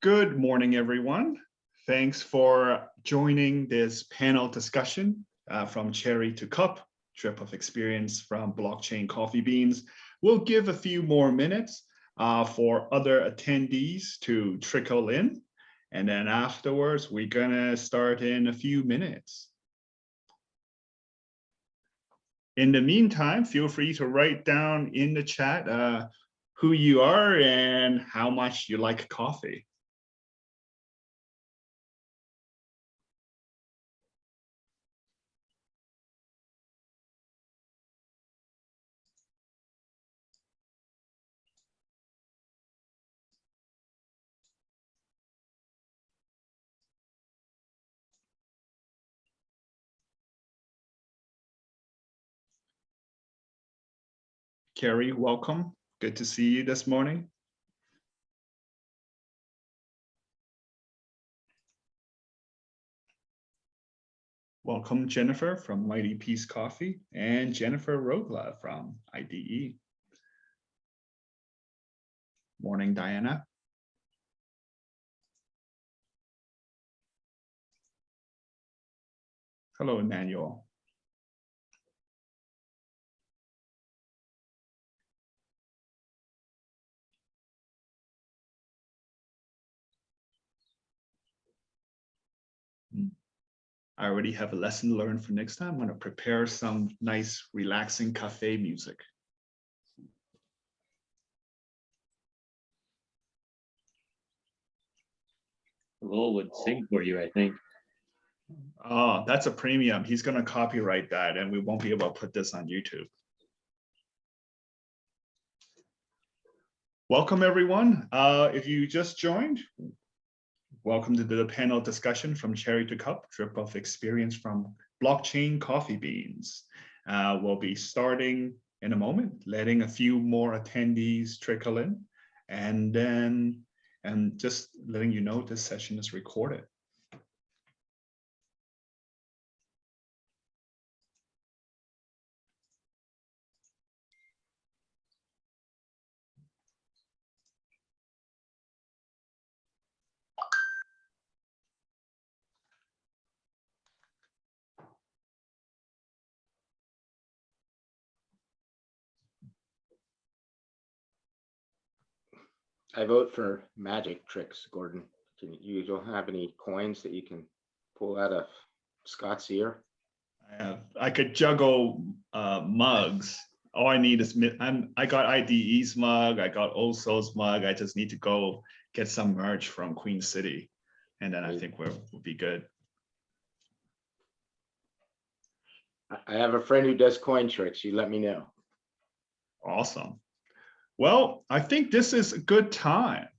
Good morning, everyone. Thanks for joining this panel discussion from Cherry to Cup, Drip of Experience from Blockchain Coffee Beans. We'll give a few more minutes for other attendees to trickle in. And then afterwards, we're gonna start in a few minutes. In the meantime, feel free to write down in the chat who you are and how much you like coffee. Carrie, welcome. Good to see you this morning. Welcome, Jennifer from Mighty Peace Coffee and Jennifer Rogla from IDE. Morning, Diana. Hello, Emmanuel. I already have a lesson learned for next time. I'm going to prepare some nice, relaxing cafe music. Lowell would sing for you, I think. Oh, that's a premium. He's going to copyright that, and we won't be able to put this on YouTube. Welcome, everyone. If you just joined, welcome to the panel discussion from Cherry to Cup, Drip of Experience from Blockchain Coffee Beans. We'll be starting in a moment, letting a few more attendees trickle in, and just letting you know this session is recorded. I vote for magic tricks, Gordon. You don't have any coins that you can pull out of Scott's ear? I could juggle mugs. All I need is, I got IDE's mug, I got Oso's mug. I just need to go get some merch from Queen City. And then I think we'll be good. I have a friend who does coin tricks. You let me know. Awesome. Well, I think this is a good time.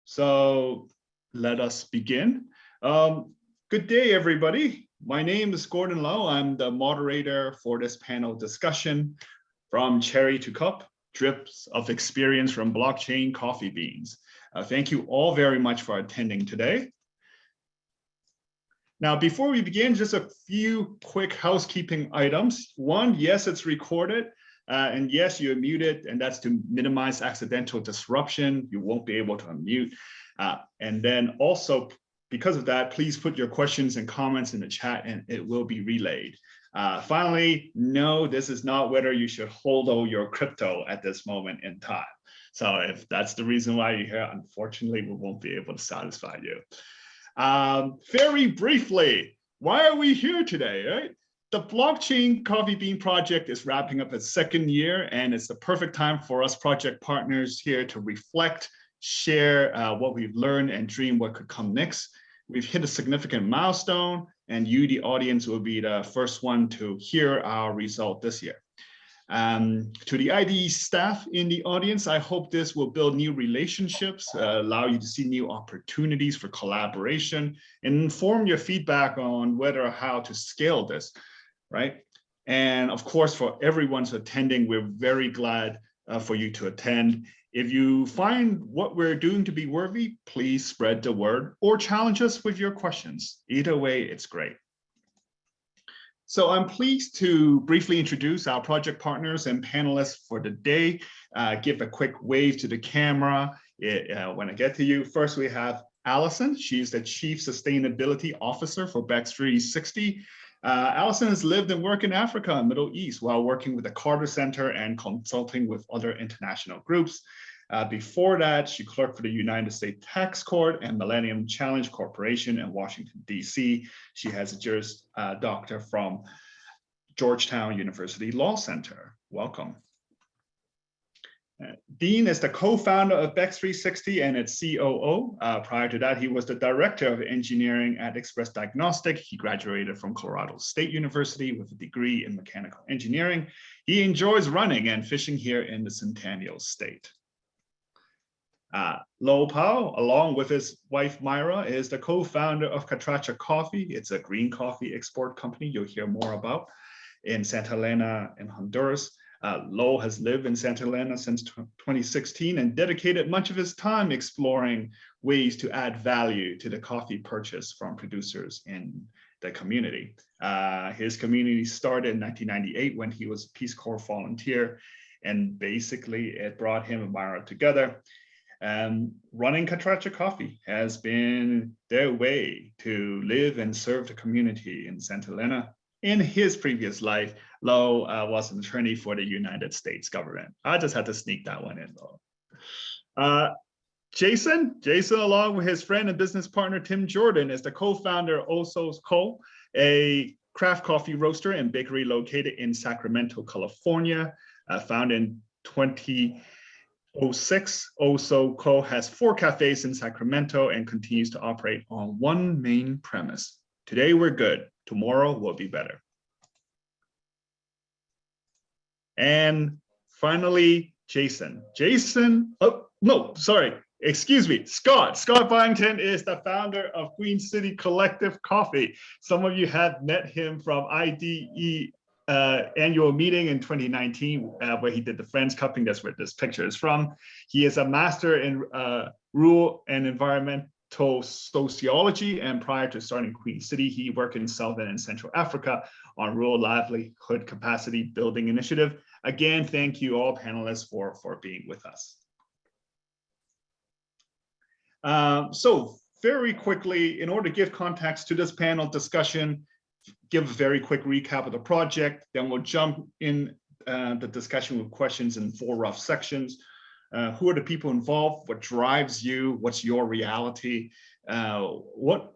So let us begin. Good day, everybody. My name is Gordon Lowe. I'm the moderator for this panel discussion from Cherry to Cup, Drips of Experience from Blockchain Coffee Beans. Thank you all very much for attending today. Now, before we begin, just a few quick housekeeping items. One, yes, it's recorded. And yes, you're muted, and that's to minimize accidental disruption. You won't be able to unmute. And then also, because of that, please put your questions and comments in the chat, and it will be relayed. Finally, no, this is not whether you should hold all your crypto at this moment in time. So if that's the reason why you're here, unfortunately, we won't be able to satisfy you. Very briefly, why are we here today, right? The Blockchain Coffee Bean project is wrapping up its second year, and it's the perfect time for us project partners here to reflect, share what we've learned, and dream what could come next. We've hit a significant milestone, and you, the audience, will be the first one to hear our result this year. To the IDE staff in the audience, I hope this will build new relationships, allow you to see new opportunities for collaboration, and inform your feedback on whether or how to scale this. Right? And of course, for everyone's attending, we're very glad for you to attend. If you find what we're doing to be worthy, please spread the word or challenge us with your questions. Either way, it's great. So I'm pleased to briefly introduce our project partners and panelists for the day. Give a quick wave to the camera when I get to you. First, we have Allison. She's the Chief Sustainability Officer for Bex 360. Allison has lived and worked in Africa and Middle East while working with the Carter Center and consulting with other international groups. Before that, she clerked for the United States Tax Court and Millennium Challenge Corporation in Washington, D.C. She has a Juris Doctor from Georgetown University Law Center. Welcome. Dean is the co-founder of Bex 360 and its COO. Prior to that, he was the director of engineering at Express Diagnostic. He graduated from Colorado State University with a degree in mechanical engineering. He enjoys running and fishing here in the Centennial State. Lo Pao, along with his wife Myra, is the co-founder of Catracha Coffee. It's a green coffee export company you'll hear more about in Santa Elena in Honduras. Lo has lived in Santa Elena since 2016 and dedicated much of his time exploring ways to add value to the coffee purchase from producers in the community. His community started in 1998 when he was a Peace Corps volunteer, and basically it brought him and Myra together. Running Catracha Coffee has been their way to live and serve the community in Santa Elena. In his previous life, Lo was an attorney for the United States government. I just had to sneak that one in, though. Jason, along with his friend and business partner, Tim Jordan, is the co-founder of Oso's Co., a craft coffee roaster and bakery located in Sacramento, California. Founded in 2006, Oso Co. has 4 cafes in Sacramento and continues to operate on one main premise. Today we're good. Tomorrow will be better. And finally, Jason, oh, no, sorry, excuse me, Scott Byington is the founder of Queen City Collective Coffee. Some of you have met him from IDE annual meeting in 2019, where he did the Friends Cupping. That's where this picture is from. He is a master in rural and environmental sociology, and prior to starting Queen City, he worked in Southern and Central Africa on rural livelihood capacity building initiative. Again, thank you all panelists for being with us. So very quickly, in order to give context to this panel discussion, give a very quick recap of the project, then we'll jump in the discussion with questions in 4 rough sections. Who are the people involved? What drives you? What's your reality? What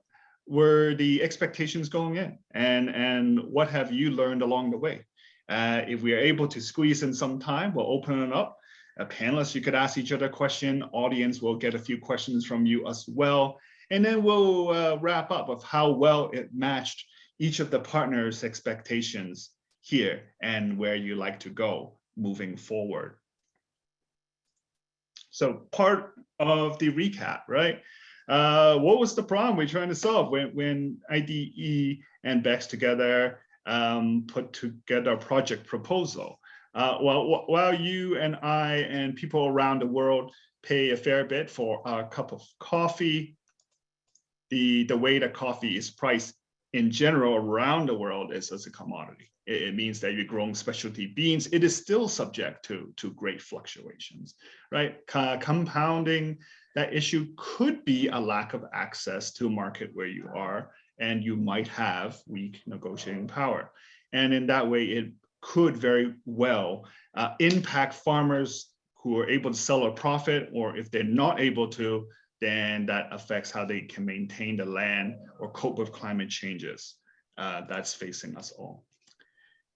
were the expectations going in? And what have you learned along the way? If we are able to squeeze in some time, we'll open it up. Panelists, you could ask each other a question. Audience will get a few questions from you as well. And then we'll wrap up of how well it matched each of the partners' expectations here and where you like to go moving forward. So part of the recap, right? What was the problem we're trying to solve when IDE and Bex together put together a project proposal? Well, while you and I and people around the world pay a fair bit for a cup of coffee, the way that coffee is priced in general around the world is as a commodity. It means that you're growing specialty beans. It is still subject to great fluctuations, right? Compounding that issue could be a lack of access to a market where you are, and you might have weak negotiating power. And in that way, it could very well impact farmers who are able to sell a profit, or if they're not able to, then that affects how they can maintain the land or cope with climate changes that's facing us all.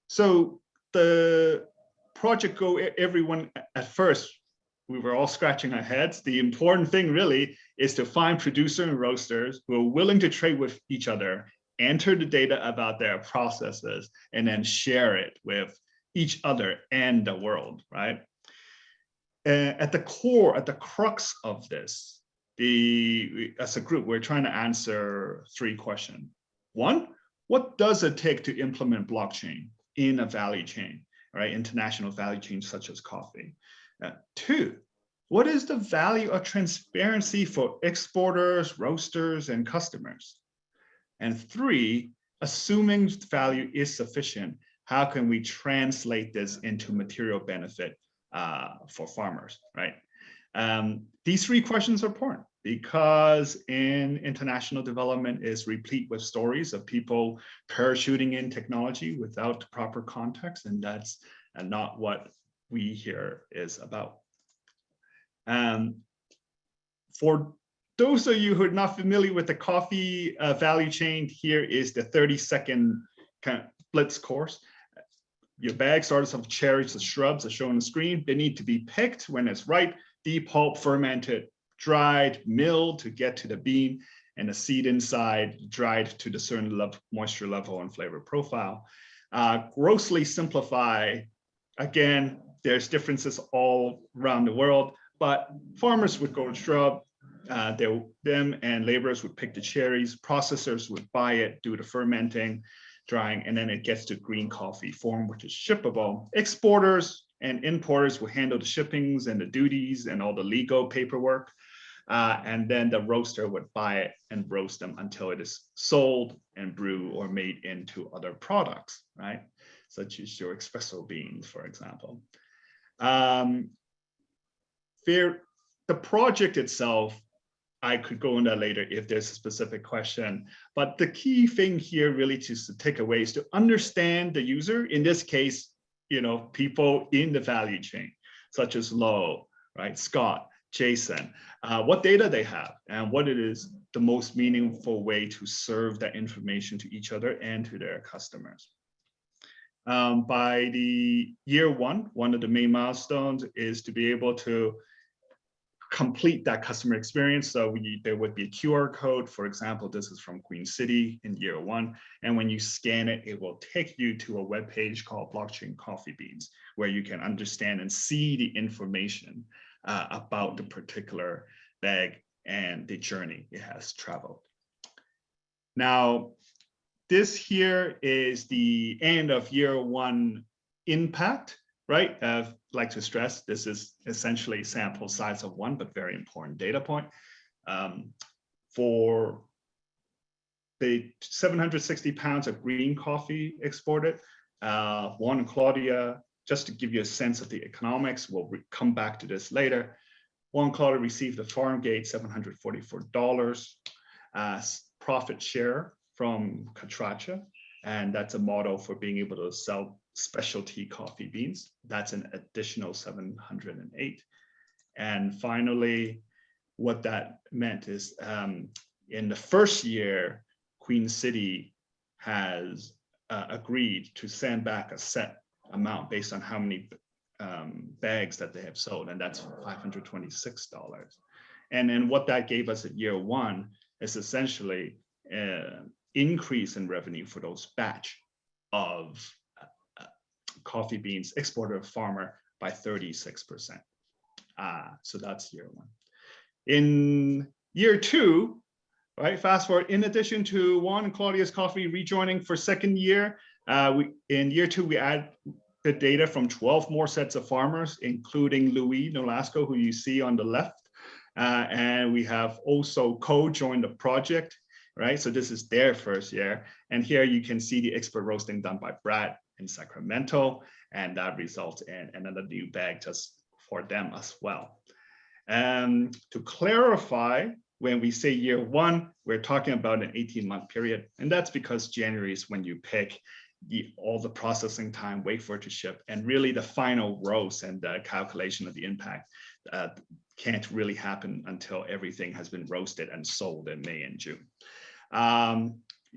So the project goal, everyone at first, we were all scratching our heads. The important thing really is to find producers and roasters who are willing to trade with each other, enter the data about their processes, and then share it with each other and the world, right? At the core, at the crux of this, as a group, we're trying to answer 3 questions. 1, what does it take to implement blockchain in a value chain, right? International value chain such as coffee. 2, what is the value of transparency for exporters, roasters, and customers? And 3, assuming value is sufficient, how can we translate this into material benefit for farmers, right? These three questions are important because in international development is replete with stories of people parachuting in technology without proper context, and that's not what we here is about. For those of you who are not familiar with the coffee value chain, here is the 30-second kind of blitz course. Your bag starts off cherries and shrubs as shown on the screen. They need to be picked when it's ripe, depulped, fermented, dried, milled to get to the bean, and the seed inside dried to the certain moisture level and flavor profile. Grossly simplify, again, there's differences all around the world, but farmers would go to shrub, them and laborers would pick the cherries, processors would buy it, do the fermenting, drying, and then it gets to green coffee form, which is shippable. Exporters and importers will handle the shippings and the duties and all the legal paperwork. And then the roaster would buy it and roast them until it is sold and brewed or made into other products, right? Such as your espresso beans, for example. The project itself, I could go into that later if there's a specific question, but the key thing here really just to take away is to understand the user, in this case, people in the value chain, such as Lo, right, Scott, Jason, what data they have and what it is the most meaningful way to serve that information to each other and to their customers. By the year one of the main milestones is to be able to complete that customer experience. So there would be a QR code. For example, this is from Queen City in year one. And when you scan it, it will take you to a web page called Blockchain Coffee Beans, where you can understand and see the information about the particular bag and the journey it has traveled. Now, this here is the end of year one impact, right? I'd like to stress this is essentially a sample size of one, but very important data point. For the 760 pounds of green coffee exported, Juan and Claudia, just to give you a sense of the economics, we'll come back to this later. Juan and Claudia received the farm gate $744 profit share from Catracha, and that's a model for being able to sell specialty coffee beans. That's an additional 708. And finally, what that meant is in the first year, Queen City has agreed to send back a set amount based on how many bags that they have sold, and that's $526. And then what that gave us at year one is essentially increase in revenue for those batch of coffee beans exported to farmer by 36%. So that's year one. In year two, right, fast forward, in addition to Juan and Claudia's coffee rejoining for second year, in year two, we add the data from 12 more sets of farmers, including Louis Nolasco, who you see on the left. And we have also co-joined the project, right? So this is their first year. And here you can see the expert roasting done by Brad in Sacramento, and that results in another new bag just for them as well. To clarify, when we say year one, we're talking about an 18-month period, and that's because January is when you pick all the processing time, wait for it to ship, and really the final roast and the calculation of the impact can't really happen until everything has been roasted and sold in May and June.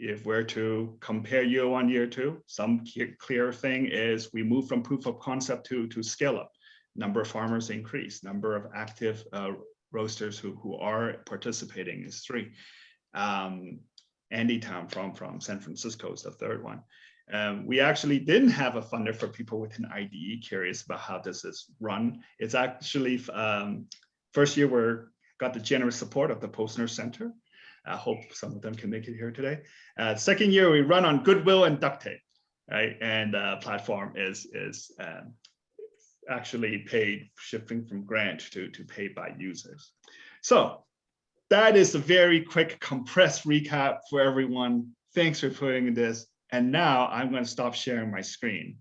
If we're to compare year one, year two, some clear thing is we move from proof of concept to scale up. Number of farmers increase, number of active roasters who are participating is 3. Andy Town from San Francisco is the third one. We actually didn't have a funder for people with an IDE curious about how this is run. It's actually first year we got the generous support of the Posner Center. I hope some of them can make it here today. Second year, we run on goodwill and duct tape, right? And platform is actually paid, shifting from grant to paid by users. So that is a very quick compressed recap for everyone. Thanks for putting this. And now I'm going to stop sharing my screen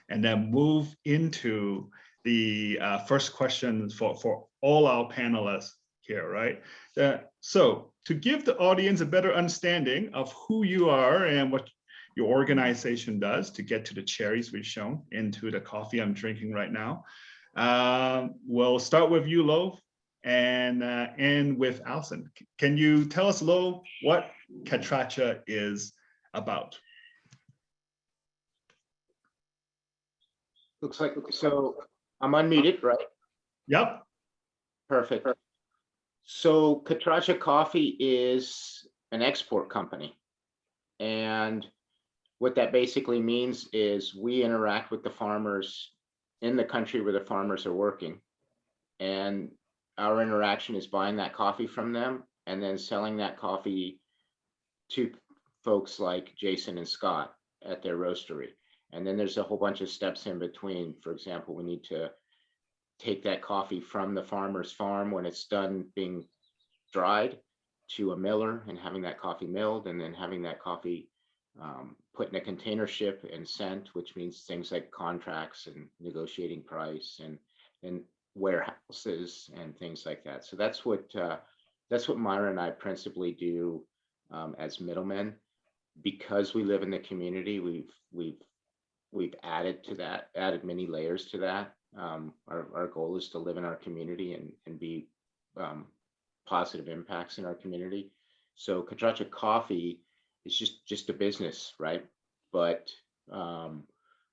and then move into the first question for all our panelists here, right? So to give the audience a better understanding of who you are and what your organization does to get to the cherries we've shown into the coffee I'm drinking right now, we'll start with you, Lo, and end with Alison. Can you tell us, Lo, what Catracha is about? Looks like, so I'm unmuted, right? Yep. Perfect. So Catracha Coffee is an export company. And what that basically means is we interact with the farmers in the country where the farmers are working. And our interaction is buying that coffee from them and then selling that coffee to folks like Jason and Scott at their roastery. And then there's a whole bunch of steps in between. For example, we need to take that coffee from the farmer's farm when it's done being dried to a miller and having that coffee milled, and then having that coffee put in a container ship and sent, which means things like contracts and negotiating price and warehouses and things like that. So that's what Myra and I principally do as middlemen. Because we live in the community, we've added to that, added many layers to that. Our goal is to live in our community and be positive impacts in our community. So Catracha Coffee is just a business, right? But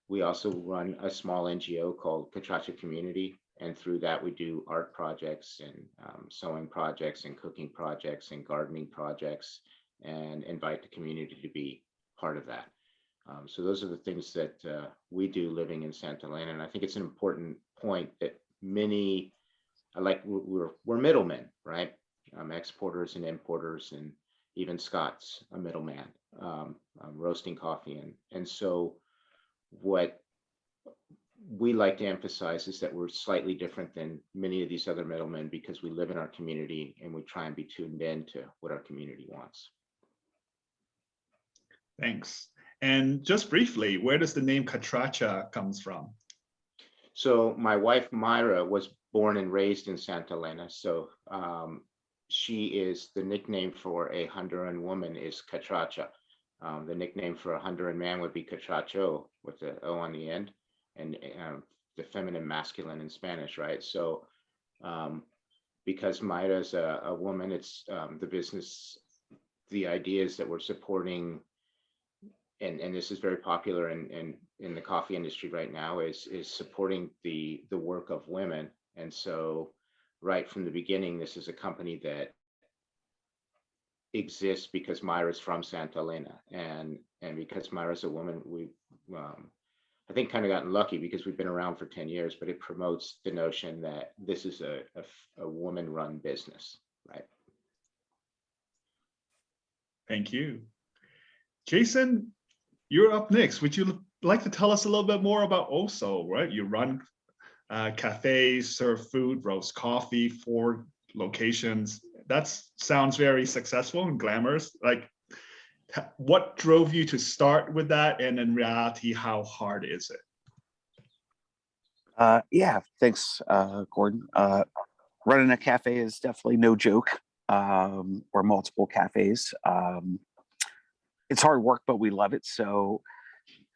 we also run a small NGO called Catracha Community, and through that we do art projects and sewing projects and cooking projects and gardening projects, and invite the community to be part of that. So those are the things that we do living in Santa Elena. And I think it's an important point that many, we're middlemen, right? Exporters and importers, and even Scott's a middleman, roasting coffee. And so what we like to emphasize is that we're slightly different than many of these other middlemen because we live in our community and we try and be tuned in to what our community wants. Thanks. And just briefly, where does the name Catracha comes from? So my wife, Myra, was born and raised in Santa Elena. So she is, the nickname for a Honduran woman is Catracha. The nickname for a Honduran man would be Catracho with the O on the end, and the feminine masculine in Spanish, right? So because Myra is a woman, it's the business, the idea is that we're supporting, and this is very popular in the coffee industry right now, is supporting the work of women. And so right from the beginning, this is a company that exists because Myra's from Santa Elena, and because Myra's a woman, we've I think kind of gotten lucky because we've been around for 10 years, but it promotes the notion that this is a woman-run business, right? Thank you. Jason, you're up next. Would you like to tell us a little bit more about Oso, right? You run cafes, serve food, roast coffee, 4 locations. That sounds very successful and glamorous. Like, what drove you to start with that? And in reality, how hard is it? Yeah, thanks, Gordon. Running a cafe is definitely no joke, or multiple cafes. It's hard work, but we love it. So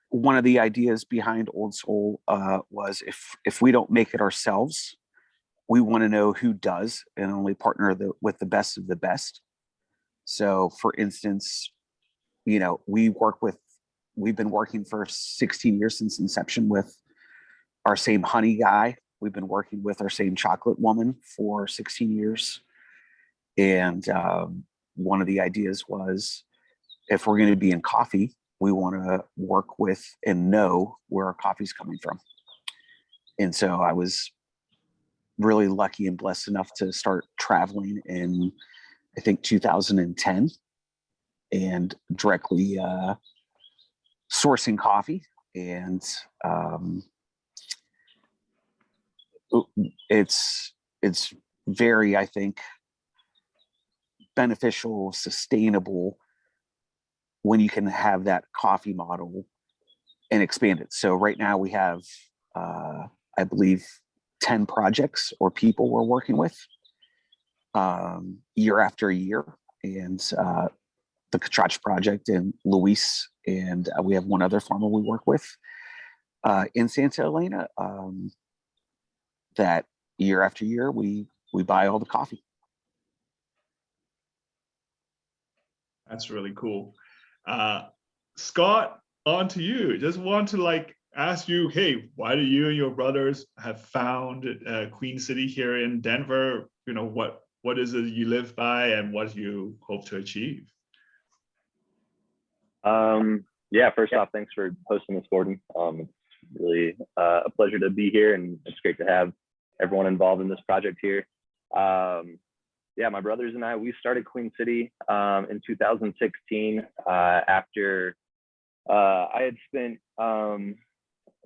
one of the ideas behind Old Soul was if we don't make it ourselves, we want to know who does, and only partner with the best of the best. So for instance, you know, we've been working for 16 years since inception with our same honey guy. We've been working with our same chocolate woman for 16 years. And one of the ideas was, if we're going to be in coffee, we want to work with and know where our coffee's coming from. And so I was really lucky and blessed enough to start traveling in, I think, 2010, and directly sourcing coffee. And it's very, I think, beneficial, sustainable when you can have that coffee model and expand it. So right now we have, I believe, 10 projects or people we're working with year after year. And the Catracha project and Luis, and we have one other farmer we work with in Santa Elena, that year after year we buy all the coffee. That's really cool. Scott, on to you. Just want to like ask you, hey, why do you and your brothers have founded Queen City here in Denver? You know, what is it you live by and what do you hope to achieve? Yeah, first off, thanks for hosting this, Gordon. It's really a pleasure to be here, and it's great to have everyone involved in this project here. Yeah, my brothers and I, we started Queen City in 2016 after I had spent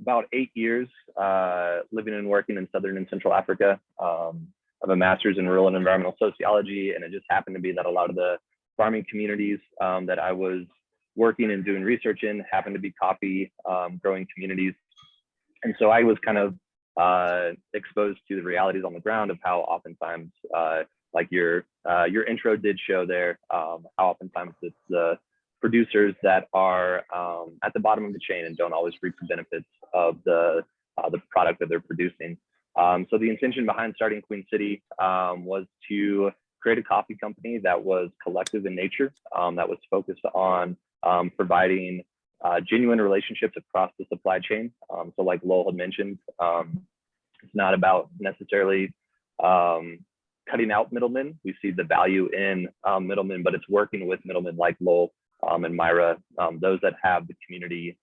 about 8 years living and working in Southern and Central Africa. I have a master's in rural and environmental sociology, and it just happened to be that a lot of the farming communities that I was working and doing research in happened to be coffee growing communities. And so I was kind of exposed to the realities on the ground of how oftentimes, like your intro did show there, how oftentimes it's the producers that are at the bottom of the chain and don't always reap the benefits of the product that they're producing. So the intention behind starting Queen City was to create a coffee company that was collective in nature, that was focused on providing genuine relationships across the supply chain. So like Lowell had mentioned, it's not about necessarily cutting out middlemen. We see the value in middlemen, but it's working with middlemen like Lowell and Myra, those that have the community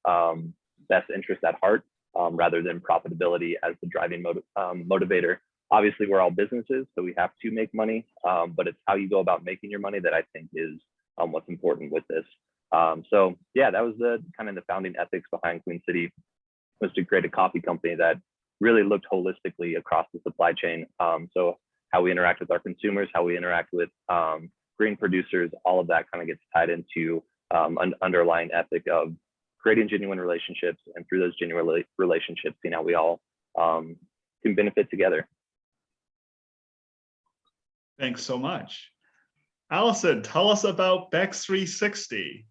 best interest at heart, rather than profitability as the driving motivator. Obviously, we're all businesses, so we have to make money, but it's how you go about making your money that I think is what's important with this. So yeah, that was the kind of the founding ethics behind Queen City, was to create a coffee company that really looked holistically across the supply chain. So how we interact with our consumers, how we interact with green producers, all of that kind of gets tied into an underlying ethic of creating genuine relationships, and through those genuine relationships, seeing how we all can benefit together. Thanks so much. Allison, tell us about Bex 360.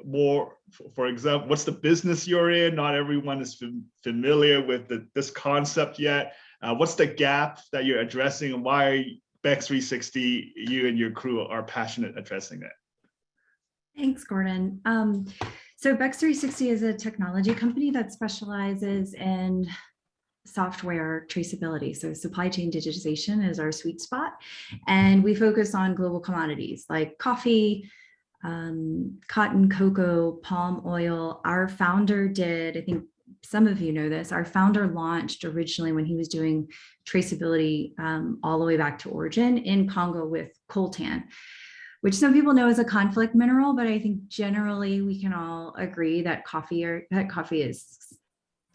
More, for example, what's the business you're in? Not everyone is familiar with this concept yet. What's the gap that you're addressing, and why Bex 360, you and your crew are passionate addressing it? Thanks, Gordon. So Bex 360 is a technology company that specializes in software traceability. So supply chain digitization is our sweet spot. And we focus on global commodities like coffee, cotton, cocoa, palm oil. Our founder did, I think some of you know this, our founder launched originally when he was doing traceability all the way back to origin in Congo with coltan, which some people know is a conflict mineral, but I think generally we can all agree that coffee is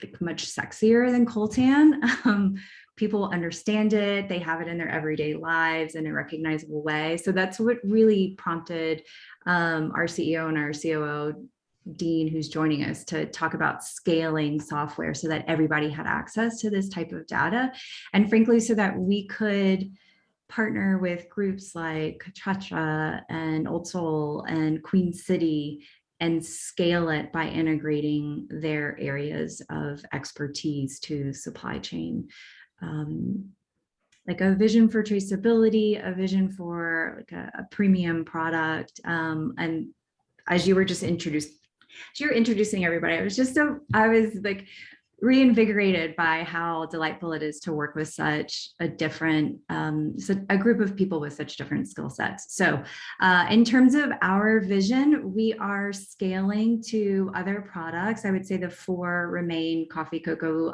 like much sexier than coltan. People understand it, they have it in their everyday lives in a recognizable way. So that's what really prompted our CEO and our COO, Dean, who's joining us, to talk about scaling software so that everybody had access to this type of data. And frankly, so that we could partner with groups like Catracha and Old Soul and Queen City and scale it by integrating their areas of expertise to supply chain. Like a vision for traceability, a vision for like a premium product. And as you were just introducing everybody, I was like reinvigorated by how delightful it is to work with such a different, a group of people with such different skill sets. So in terms of our vision, we are scaling to other products. I would say the four remain coffee, cocoa,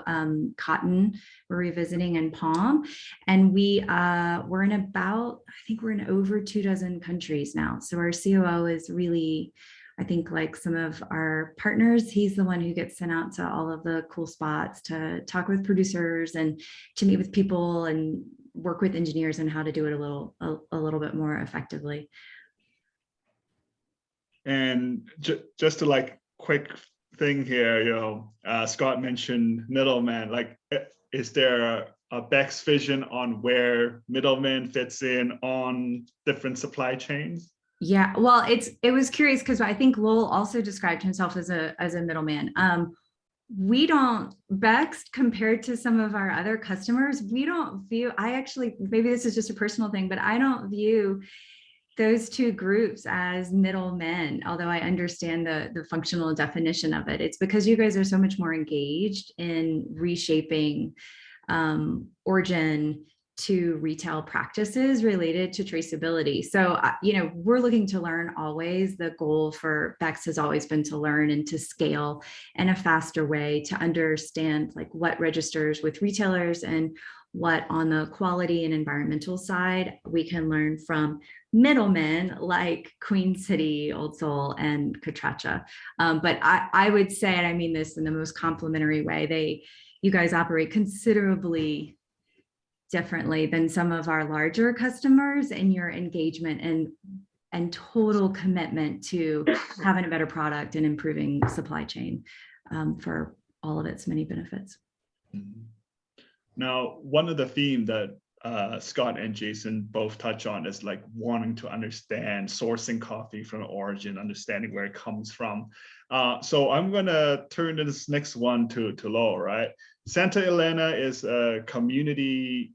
cotton, we're revisiting, and palm. And we're in about, I think we're in over 24 countries now. So our COO is really, I think, like some of our partners, he's the one who gets sent out to all of the cool spots to talk with producers and to meet with people and work with engineers on how to do it a little bit more effectively. And just to like quick thing here, Scott mentioned middleman. Like, is there Beck's vision on where middleman fits in on different supply chains? Yeah, well, it was curious because I think Lowell also described himself as a middleman. We don't, Bex, compared to some of our other customers, we don't view, I actually, maybe this is just a personal thing, but I don't view those two groups as middlemen, although I understand the functional definition of it. It's because you guys are so much more engaged in reshaping origin to retail practices related to traceability. So, we're looking to learn always. The goal for Bex has always been to learn and to scale in a faster way, to understand like what registers with retailers and what on the quality and environmental side we can learn from middlemen like Queen City, Old Soul, and Catracha. But I would say, and I mean this in the most complimentary way, you guys operate considerably differently than some of our larger customers in your engagement and total commitment to having a better product and improving supply chain for all of its many benefits. Now, one of the themes that Scott and Jason both touch on is like wanting to understand sourcing coffee from origin, understanding where it comes from. So I'm gonna turn this next one to Lowell, right? Santa Elena is a community,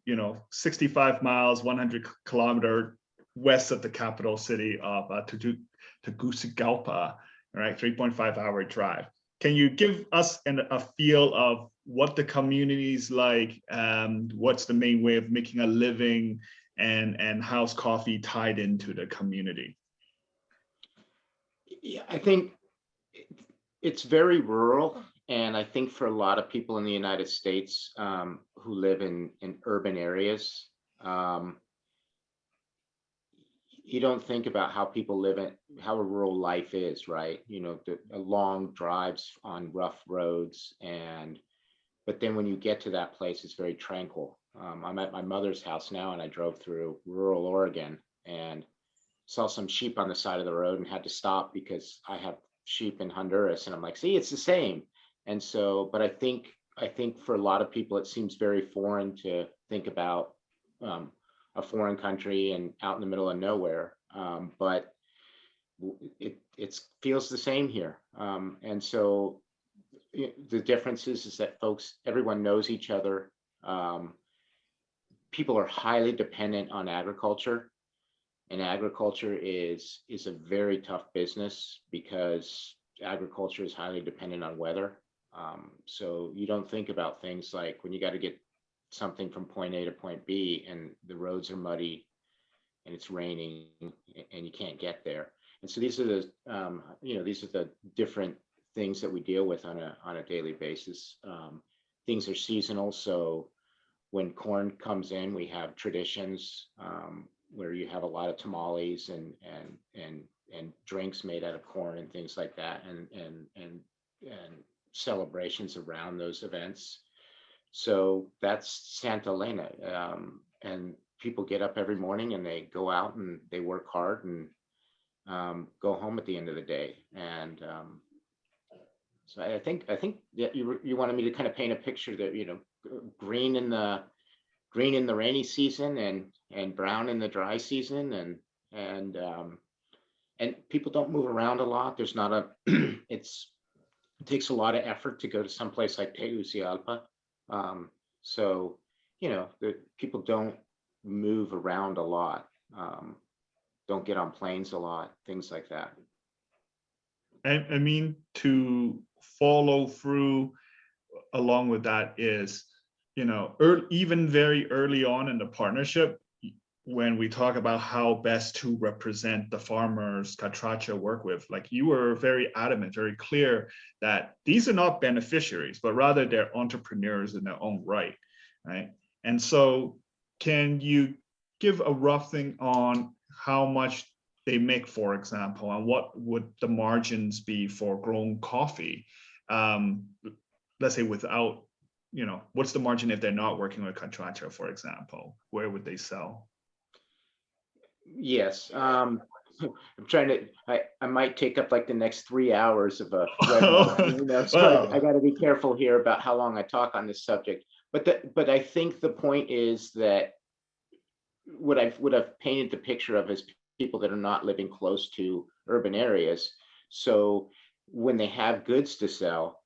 65 miles, 100 kilometer west of the capital city of Tegucigalpa, right? 3.5-hour drive. Can you give us a feel of what the community is like? What's the main way of making a living, and how's coffee tied into the community? Yeah, I think it's very rural. And I think for a lot of people in the United States who live in urban areas, you don't think about how people live in, how a rural life is, right? The long drives on rough roads, but then when you get to that place, it's very tranquil. I'm at my mother's house now, and I drove through rural Oregon and saw some sheep on the side of the road and had to stop because I have sheep in Honduras, and I'm like, see, it's the same. And so, but I think for a lot of people, it seems very foreign to think about a foreign country and out in the middle of nowhere. But it feels the same here. And so the difference is that everyone knows each other. People are highly dependent on agriculture. And agriculture is a very tough business because agriculture is highly dependent on weather. So you don't think about things like when you got to get something from point A to point B and the roads are muddy and it's raining and you can't get there. And so these are the different things that we deal with on a daily basis. Things are seasonal. So when corn comes in, we have traditions where you have a lot of tamales and drinks made out of corn and things like that, and celebrations around those events. So that's Santa Elena, and people get up every morning and they go out and they work hard and go home at the end of the day. And so I think that you wanted me to kind of paint a picture that green in the rainy season and brown in the dry season, and people don't move around a lot. There's not it takes a lot of effort to go to some place like Tegucigalpa. So the people don't move around a lot, don't get on planes a lot, things like that. I mean, to follow through along with that is, even very early on in the partnership, when we talk about how best to represent the farmers Catracha work with, like you were very adamant, very clear that these are not beneficiaries, but rather they're entrepreneurs in their own right, right? And so can you give a rough thing on how much they make, for example, and what would the margins be for grown coffee? Let's say without, what's the margin if they're not working with Catracha, for example? Where would they sell? Yes. I'm trying to, I might take up like the next 3 hours of a Well, I got to be careful here about how long I talk on this subject. but I think the point is that what I've painted the picture of is people that are not living close to urban areas. So when they have goods to sell,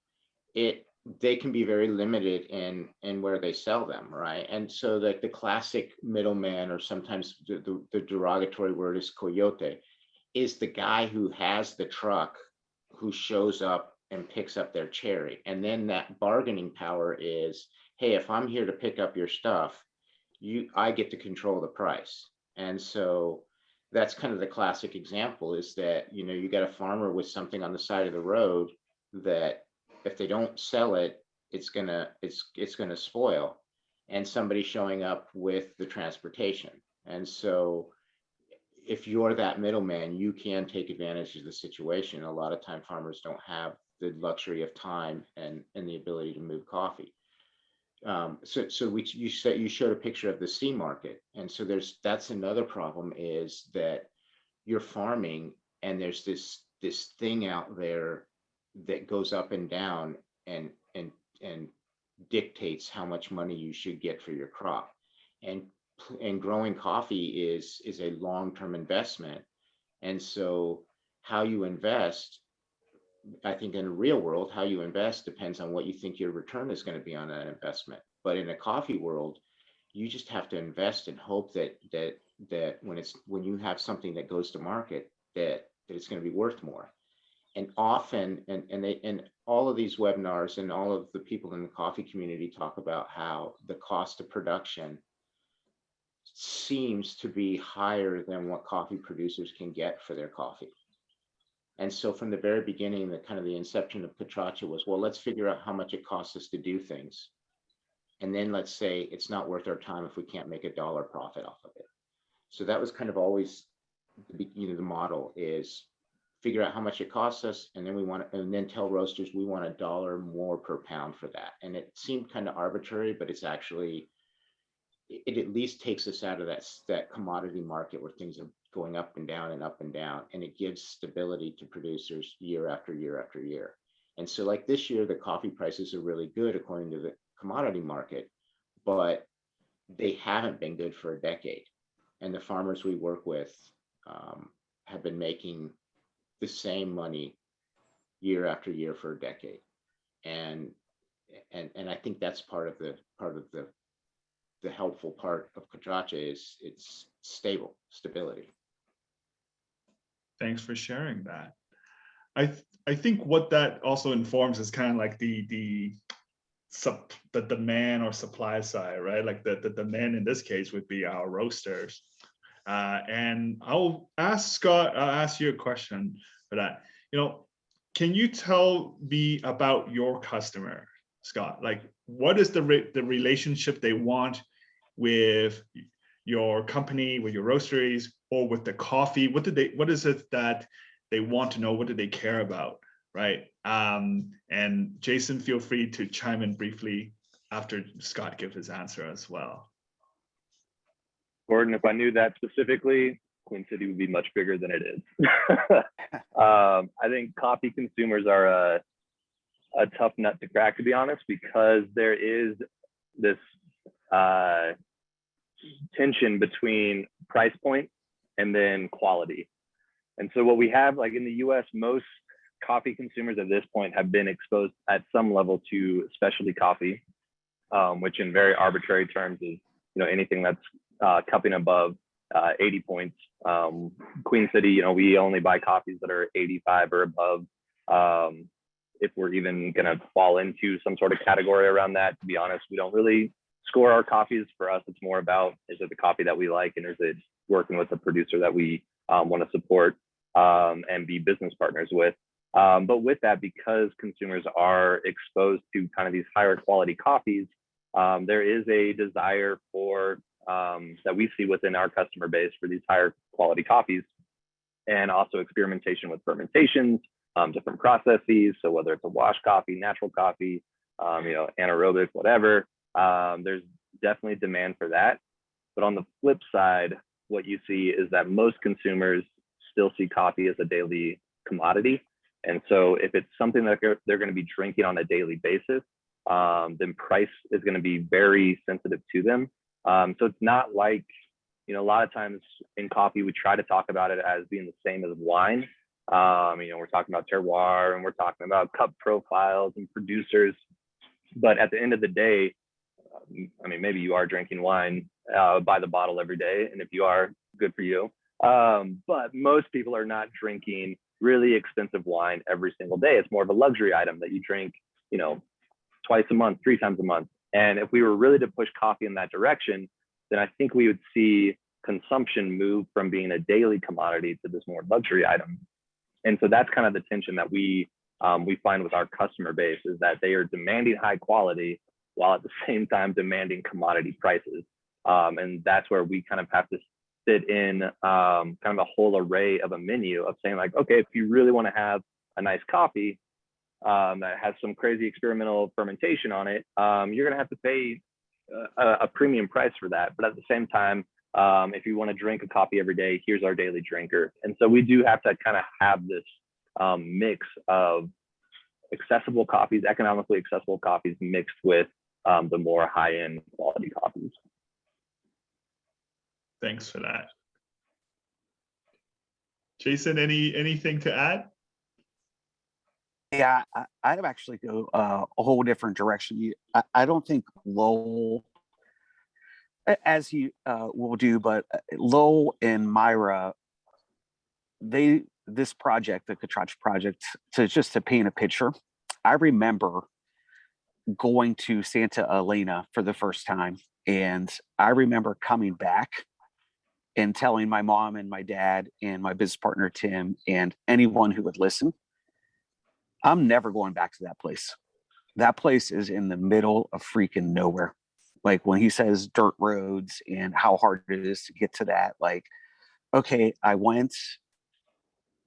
they can be very limited in where they sell them, right? And so like the classic middleman, or sometimes the derogatory word is coyote, is the guy who has the truck, who shows up and picks up their cherry. And then that bargaining power is, hey, if I'm here to pick up your stuff, I get to control the price. And so that's kind of the classic example, is that, you know, you got a farmer with something on the side of the road that if they don't sell it, it's gonna spoil, and somebody showing up with the transportation. And so if you're that middleman, you can take advantage of the situation. A lot of time farmers don't have the luxury of time and the ability to move coffee. So you showed a picture of the C market, and so that's another problem, is that you're farming and there's this thing out there that goes up and down and dictates how much money you should get for your crop. And growing coffee is a long-term investment. And so how you invest, I think in the real world, how you invest depends on what you think your return is going to be on that investment. But in a coffee world, you just have to invest and hope that when you have something that goes to market, that it's going to be worth more. And often, and all of these webinars and all of the people in the coffee community talk about how the cost of production seems to be higher than what coffee producers can get for their coffee. And so from the very beginning, the kind of the inception of Catracha was, well, let's figure out how much it costs us to do things. And then let's say it's not worth our time if we can't make $1 profit off of it. So that was kind of always, the model is figure out how much it costs us, and then tell roasters we want $1 more per pound for that. And it seemed kind of arbitrary, but it's actually, it at least takes us out of that commodity market where things are going up and down and up and down, and it gives stability to producers year after year after year. And so like this year, the coffee prices are really good according to the commodity market, but they haven't been good for a decade. And the farmers we work with have been making the same money year after year for a decade. And I think that's part of the helpful part of Catracha is its stability. Thanks for sharing that. I think what that also informs is kind of like the demand or supply side, right? Like the demand in this case would be our roasters. And I'll ask Scott, I'll ask you a question for that. Can you tell me about your customer, Scott? Like, what is the relationship they want with your company, with your roasteries, or with the coffee? What is it that they want to know? What do they care about, right? And Jason, feel free to chime in briefly after Scott gives his answer as well. Gordon, if I knew that specifically, Queen City would be much bigger than it is. I think coffee consumers are a tough nut to crack, to be honest, because there is this tension between price point and then quality. And so what we have, like in the US, most coffee consumers at this point have been exposed at some level to specialty coffee, which in very arbitrary terms is anything that's cupping above 80 points. Queen City, we only buy coffees that are 85 or above. If we're even gonna fall into some sort of category around that, to be honest, we don't really score our coffees. For us, it's more about, is it the coffee that we like, and is it working with a producer that we want to support and be business partners with. But with that, because consumers are exposed to kind of these higher quality coffees, there is a desire for that we see within our customer base for these higher quality coffees, and also experimentation with fermentations, different processes. So whether it's a wash coffee, natural coffee, anaerobic, whatever, there's definitely demand for that. But on the flip side, what you see is that most consumers still see coffee as a daily commodity. And so if it's something that they're going to be drinking on a daily basis, then price is going to be very sensitive to them. So it's not like, you know, a lot of times in coffee, we try to talk about it as being the same as wine. You know, we're talking about terroir and we're talking about cup profiles and producers. But at the end of the day, I mean, maybe you are drinking wine by the bottle every day. And if you are, good for you. But most people are not drinking really expensive wine every single day. It's more of a luxury item that you drink, you know, twice a month, 3 times a month. And if we were really to push coffee in that direction, then I think we would see consumption move from being a daily commodity to this more luxury item. And so that's kind of the tension that we find with our customer base, is that they are demanding high quality while at the same time demanding commodity prices. And that's where we kind of have to sit in kind of a whole array of a menu of saying like, okay, if you really want to have a nice coffee that has some crazy experimental fermentation on it, you're going to have to pay a premium price for that. But at the same time, if you want to drink a coffee every day, here's our daily drinker. And so we do have to kind of have this mix of accessible coffees, economically accessible coffees, mixed with the more high-end quality coffees. Thanks for that. Jason, anything to add? Yeah, I'd actually go a whole different direction. I don't think Lowell, as he will do, but Lowell and Myra, this project, the Catrace project, to paint a picture. I remember going to Santa Elena for the first time, and I remember coming back and telling my mom and my dad and my business partner Tim and anyone who would listen, I'm never going back to that place. That place is in the middle of freaking nowhere. Like when he says dirt roads and how hard it is to get to that, like, okay, I went,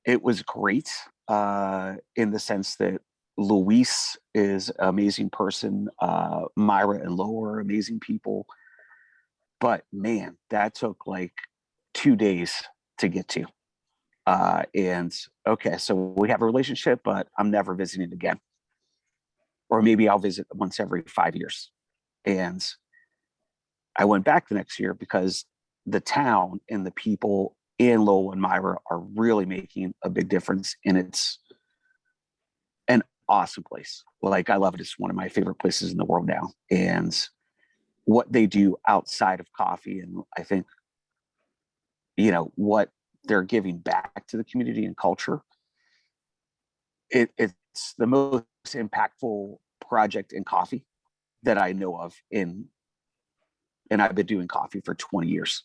it was great in the sense that Luis is an amazing person. Myra and Lo are amazing people. But man, that took like 2 days to get to. And okay, so we have a relationship, but I'm never visiting again. Or maybe I'll visit once every 5 years. And I went back the next year because the town and the people in Lowell and Myra are really making a big difference. And it's an awesome place. Like, I love it. It's one of my favorite places in the world now. And what they do outside of coffee, and I think, you know, what they're giving back to the community and culture, it's the most impactful project in coffee that I know of and I've been doing coffee for 20 years.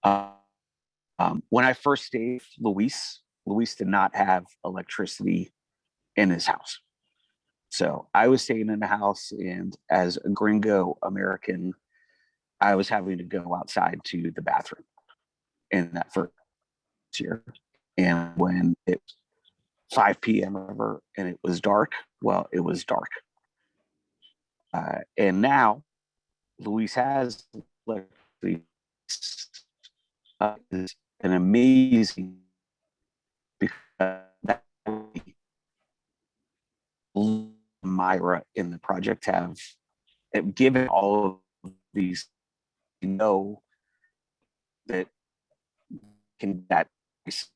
When I first stayed with Luis did not have electricity in his house. So I was staying in the house, and as a gringo American, I was having to go outside to the bathroom in that first year. And when it was 5 p.m. and it was dark, well, it was dark. And now Luis has electricity. Is an amazing, because that Myra in the project have given all of these, you know, that can, that is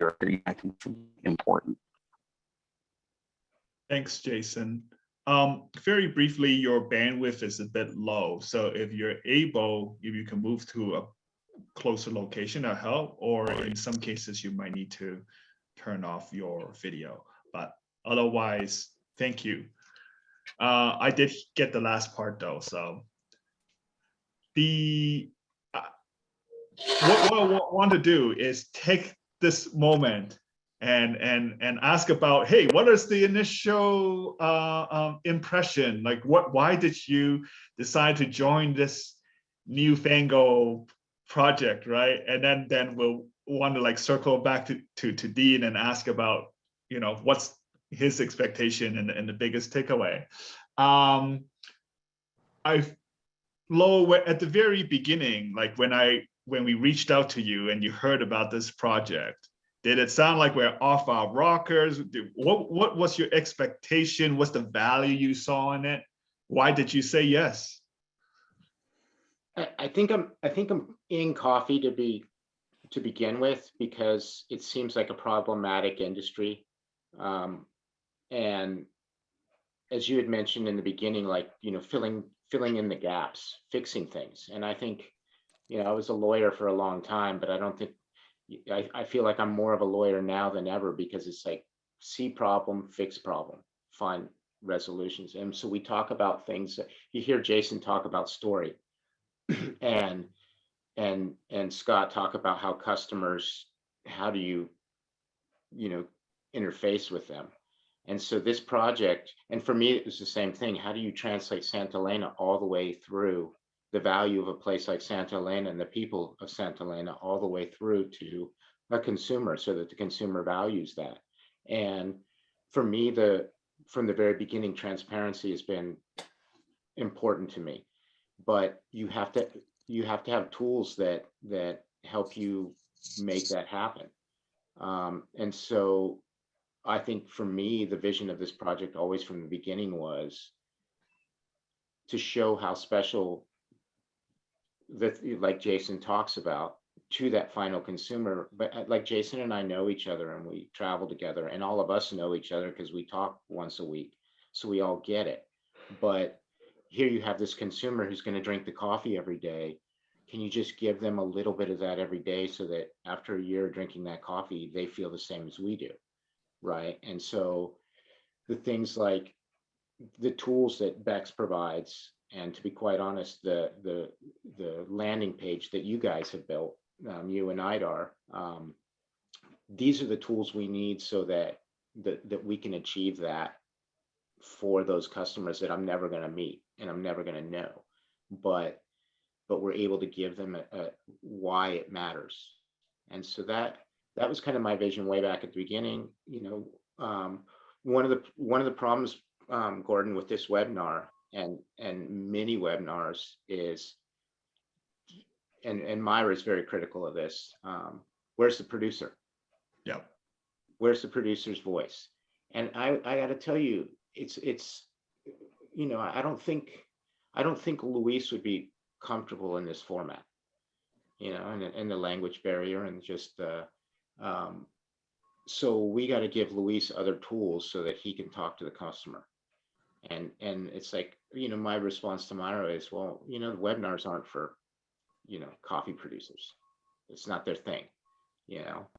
I think important. Thanks, Jason. Very briefly, your bandwidth is a bit low. So if you're able, if you can move to a closer location, that'll help, or in some cases you might need to turn off your video, but otherwise, thank you. I did get the last part though, so what I want to do is take this moment and ask about, hey, what is the initial impression? Like, why did you decide to join this newfangled project, right? And then we'll want to like circle back to Dean and ask about, you know, what's his expectation and the biggest takeaway. Lo, at the very beginning, like when we reached out to you and you heard about this project, Did it sound like we're off our rockers? What was your expectation? What's the value you saw in it? Why did you say yes? I think I'm in coffee to begin with, because it seems like a problematic industry. And as you had mentioned in the beginning, like, filling in the gaps, fixing things. And I think, I was a lawyer for a long time, but I don't think, I feel like I'm more of a lawyer now than ever, because it's like, see problem, fix problem, find resolutions. And so we talk about things that you hear Jason talk about story and Scott talk about how customers, how do you interface with them. And so this project, and for me, it was the same thing. How do you translate Santa Elena all the way through the value of a place like Santa Elena and the people of Santa Elena all the way through to a consumer, so that the consumer values that. And for me, from the very beginning, transparency has been important to me, but you have to have tools that help you make that happen. And so I think for me, the vision of this project always from the beginning was to show how special that, like Jason talks about, to that final consumer. But like Jason and I know each other and we travel together, and all of us know each other because we talk once a week. So we all get it. But here you have this consumer who's going to drink the coffee every day. Can you just give them a little bit of that every day, so that after a year of drinking that coffee, they feel the same as we do, right? And so the things like the tools that Bex provides, and to be quite honest, the landing page that you guys have built, you and Idar, these are the tools we need so that we can achieve that for those customers that I'm never going to meet and I'm never going to know, but we're able to give them why it matters. And so that was kind of my vision way back at the beginning. One of the problems, Gordon, with this webinar and many webinars is, and Myra is very critical of this, where's the producer? Yeah. Where's the producer's voice? And I got to tell you, it's I don't think Luis would be comfortable in this format, and the language barrier, and just so we got to give Luis other tools so that he can talk to the customer. And it's like, my response to Myra is, well, the webinars aren't for, coffee producers. It's not their thing.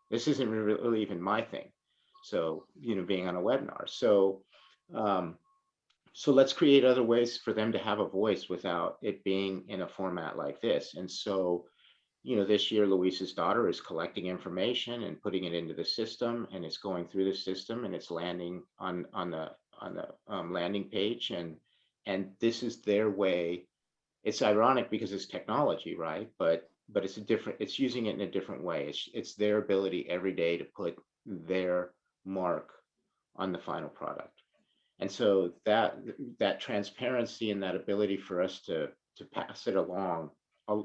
This isn't really even my thing. So, being on a webinar. So, so let's create other ways for them to have a voice without it being in a format like this. And so, this year, Luis's daughter is collecting information and putting it into the system, and it's going through the system, and it's landing on the landing page. And this is their way. It's ironic because it's technology, right? But it's using it in a different way. It's their ability every day to put their mark on the final product. And so that transparency and that ability for us to pass it along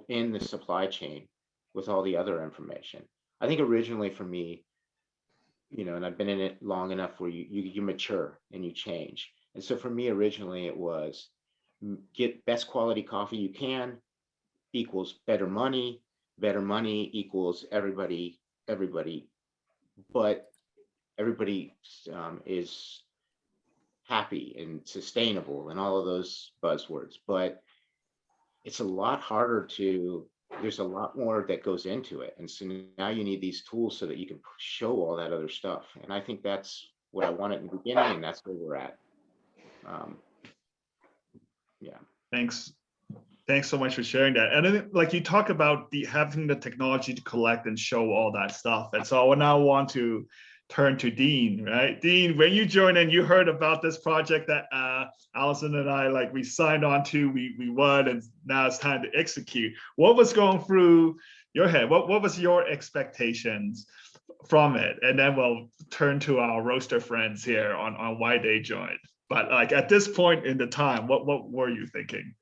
in the supply chain with all the other information. I think originally for me, and I've been in it long enough where you mature and you change. And so for me, originally it was get best quality coffee you can equals better money equals everybody, but everybody is happy and sustainable and all of those buzzwords. But it's a lot harder there's a lot more that goes into it. And so now you need these tools so that you can show all that other stuff. And I think that's what I wanted in the beginning, and that's where we're at. Yeah. Thanks so much for sharing that. And then, like, you talk about having the technology to collect and show all that stuff. And so I now want to turn to Dean, right? Dean, when you joined and you heard about this project that Allison and I, we signed on to, we won, and now it's time to execute. What was going through your head? What was your expectations from it? And then we'll turn to our roaster friends here on why they joined. But at this point in the time, what were you thinking?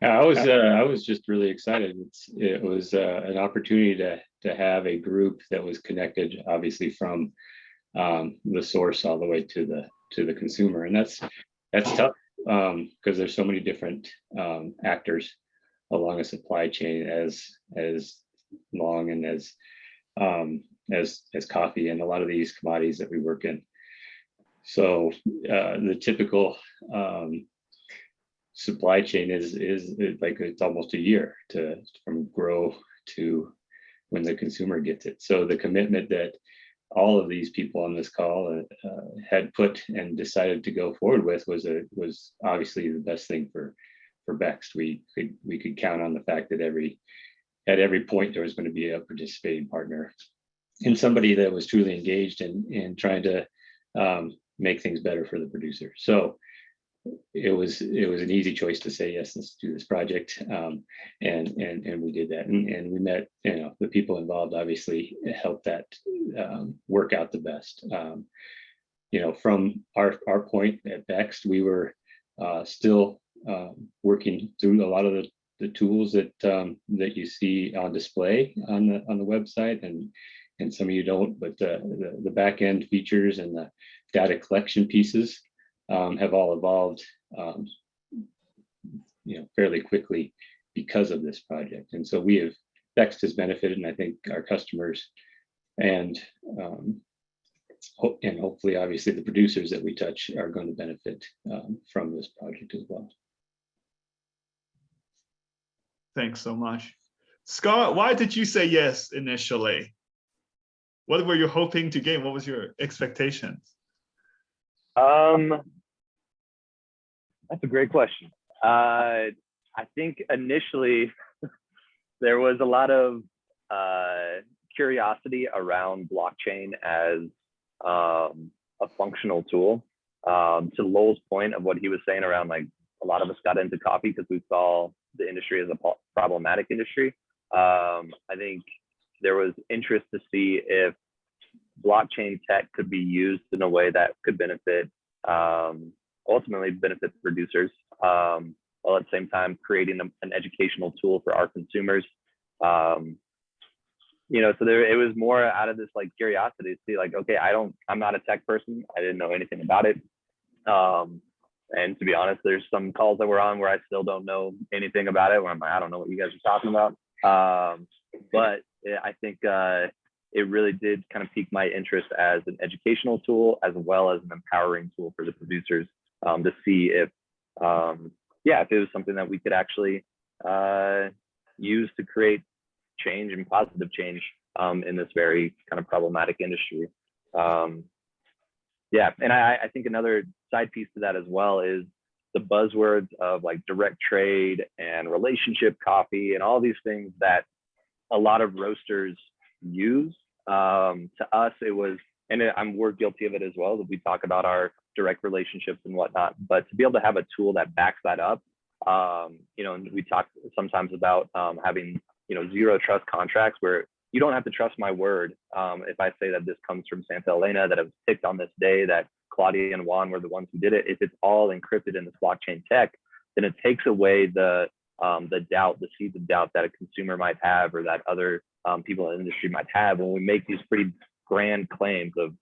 I was just really excited. It was an opportunity to have a group that was connected, obviously from the source all the way to the consumer, and that's tough because there's so many different actors along a supply chain as long and as coffee and a lot of these commodities that we work in. So the typical supply chain is like it's almost a year from grow to when the consumer gets it. So the commitment that all of these people on this call had put and decided to go forward with was obviously the best thing for Bext. We could count on the fact that at every point there was going to be a participating partner and somebody that was truly engaged in trying to make things better for the producer. So it was an easy choice to say yes, let's do this project, and we did that, and we met, the people involved obviously helped that work out the best. From our point at Bext, we were still working through a lot of the tools that you see on display on the website, and some of you don't, but the back end features and the data collection pieces have all evolved, fairly quickly because of this project. And so Bext has benefited, and I think our customers and hopefully, obviously, the producers that we touch are going to benefit from this project as well. Thanks so much. Scott, why did you say yes initially? What were you hoping to gain? What was your expectations? That's a great question. I think initially there was a lot of curiosity around blockchain as a functional tool. To Lowell's point of what he was saying around, like, a lot of us got into coffee because we saw the industry as a problematic industry. I think there was interest to see if blockchain tech could be used in a way that could benefit, ultimately benefit the producers, while at the same time creating an educational tool for our consumers. So it was more out of this like curiosity to see, like, okay, I'm not a tech person. I didn't know anything about it. And to be honest, there's some calls that we're on where I still don't know anything about it, where I'm like, I don't know what you guys are talking about. But I think it really did kind of pique my interest as an educational tool, as well as an empowering tool for the producers, to see if it was something that we could actually use to create change and positive change in this very kind of problematic industry. And I think another side piece to that as well is the buzzwords of like direct trade and relationship coffee and all these things that a lot of roasters use. To us, it was, and we're guilty of it as well, that we talk about our direct relationships and whatnot, but to be able to have a tool that backs that up, and we talk sometimes about having, zero trust contracts where you don't have to trust my word. If I say that this comes from Santa Elena, that it was picked on this day, that Claudia and Juan were the ones who did it, if it's all encrypted in this blockchain tech, then it takes away the doubt, the seeds of doubt that a consumer might have, or that other people in the industry might have when we make these pretty grand claims of,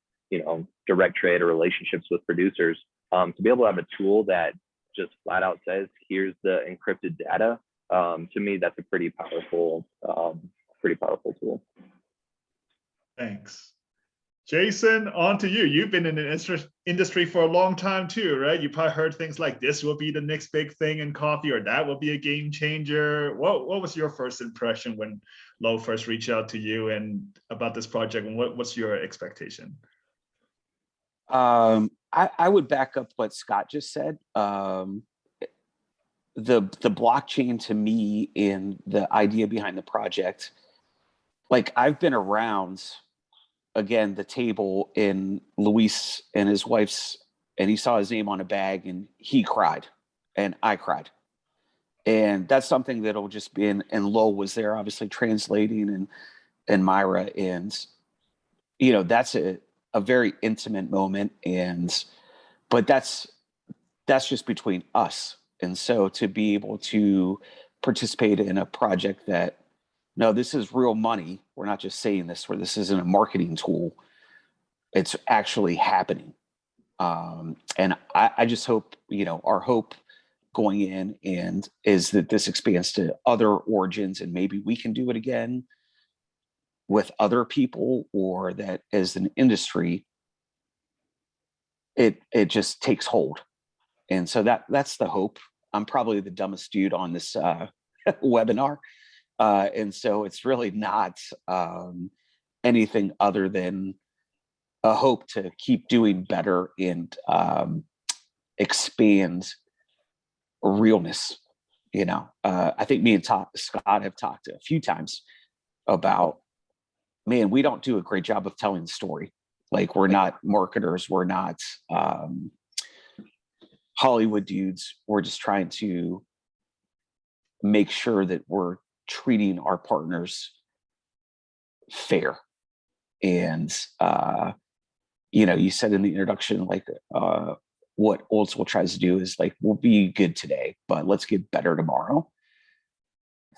direct trade or relationships with producers. To be able to have a tool that just flat out says, here's the encrypted data, to me, that's a pretty powerful tool. Thanks. Jason, on to you. You've been in the industry for a long time too, right? You probably heard things like this will be the next big thing in coffee, or that will be a game changer. What was your first impression when Lowell first reached out to you and about this project, and what's your expectation? I would back up what Scott just said. The blockchain to me, and the idea behind the project, like, I've been around, again, the table in Luis and his wife's, and he saw his name on a bag and he cried and I cried. And that's something that'll just be and Lowell was there obviously translating, and Myra, and that's a very intimate moment, but that's just between us. And so to be able to participate in a project that, no, this is real money. We're not just saying this, where this isn't a marketing tool. It's actually happening. And I just hope, our hope going in and is that this expands to other origins, and maybe we can do it again with other people, or that as an industry, it just takes hold. And so that's the hope. I'm probably the dumbest dude on this webinar. And so it's really not anything other than a hope to keep doing better and expand realness. I think me and Scott have talked a few times about, man, we don't do a great job of telling the story. Like, we're not marketers, we're not Hollywood dudes. We're just trying to make sure that we're treating our partners fair. And you said in the introduction, like, what Old School tries to do is, like, we'll be good today, but let's get better tomorrow.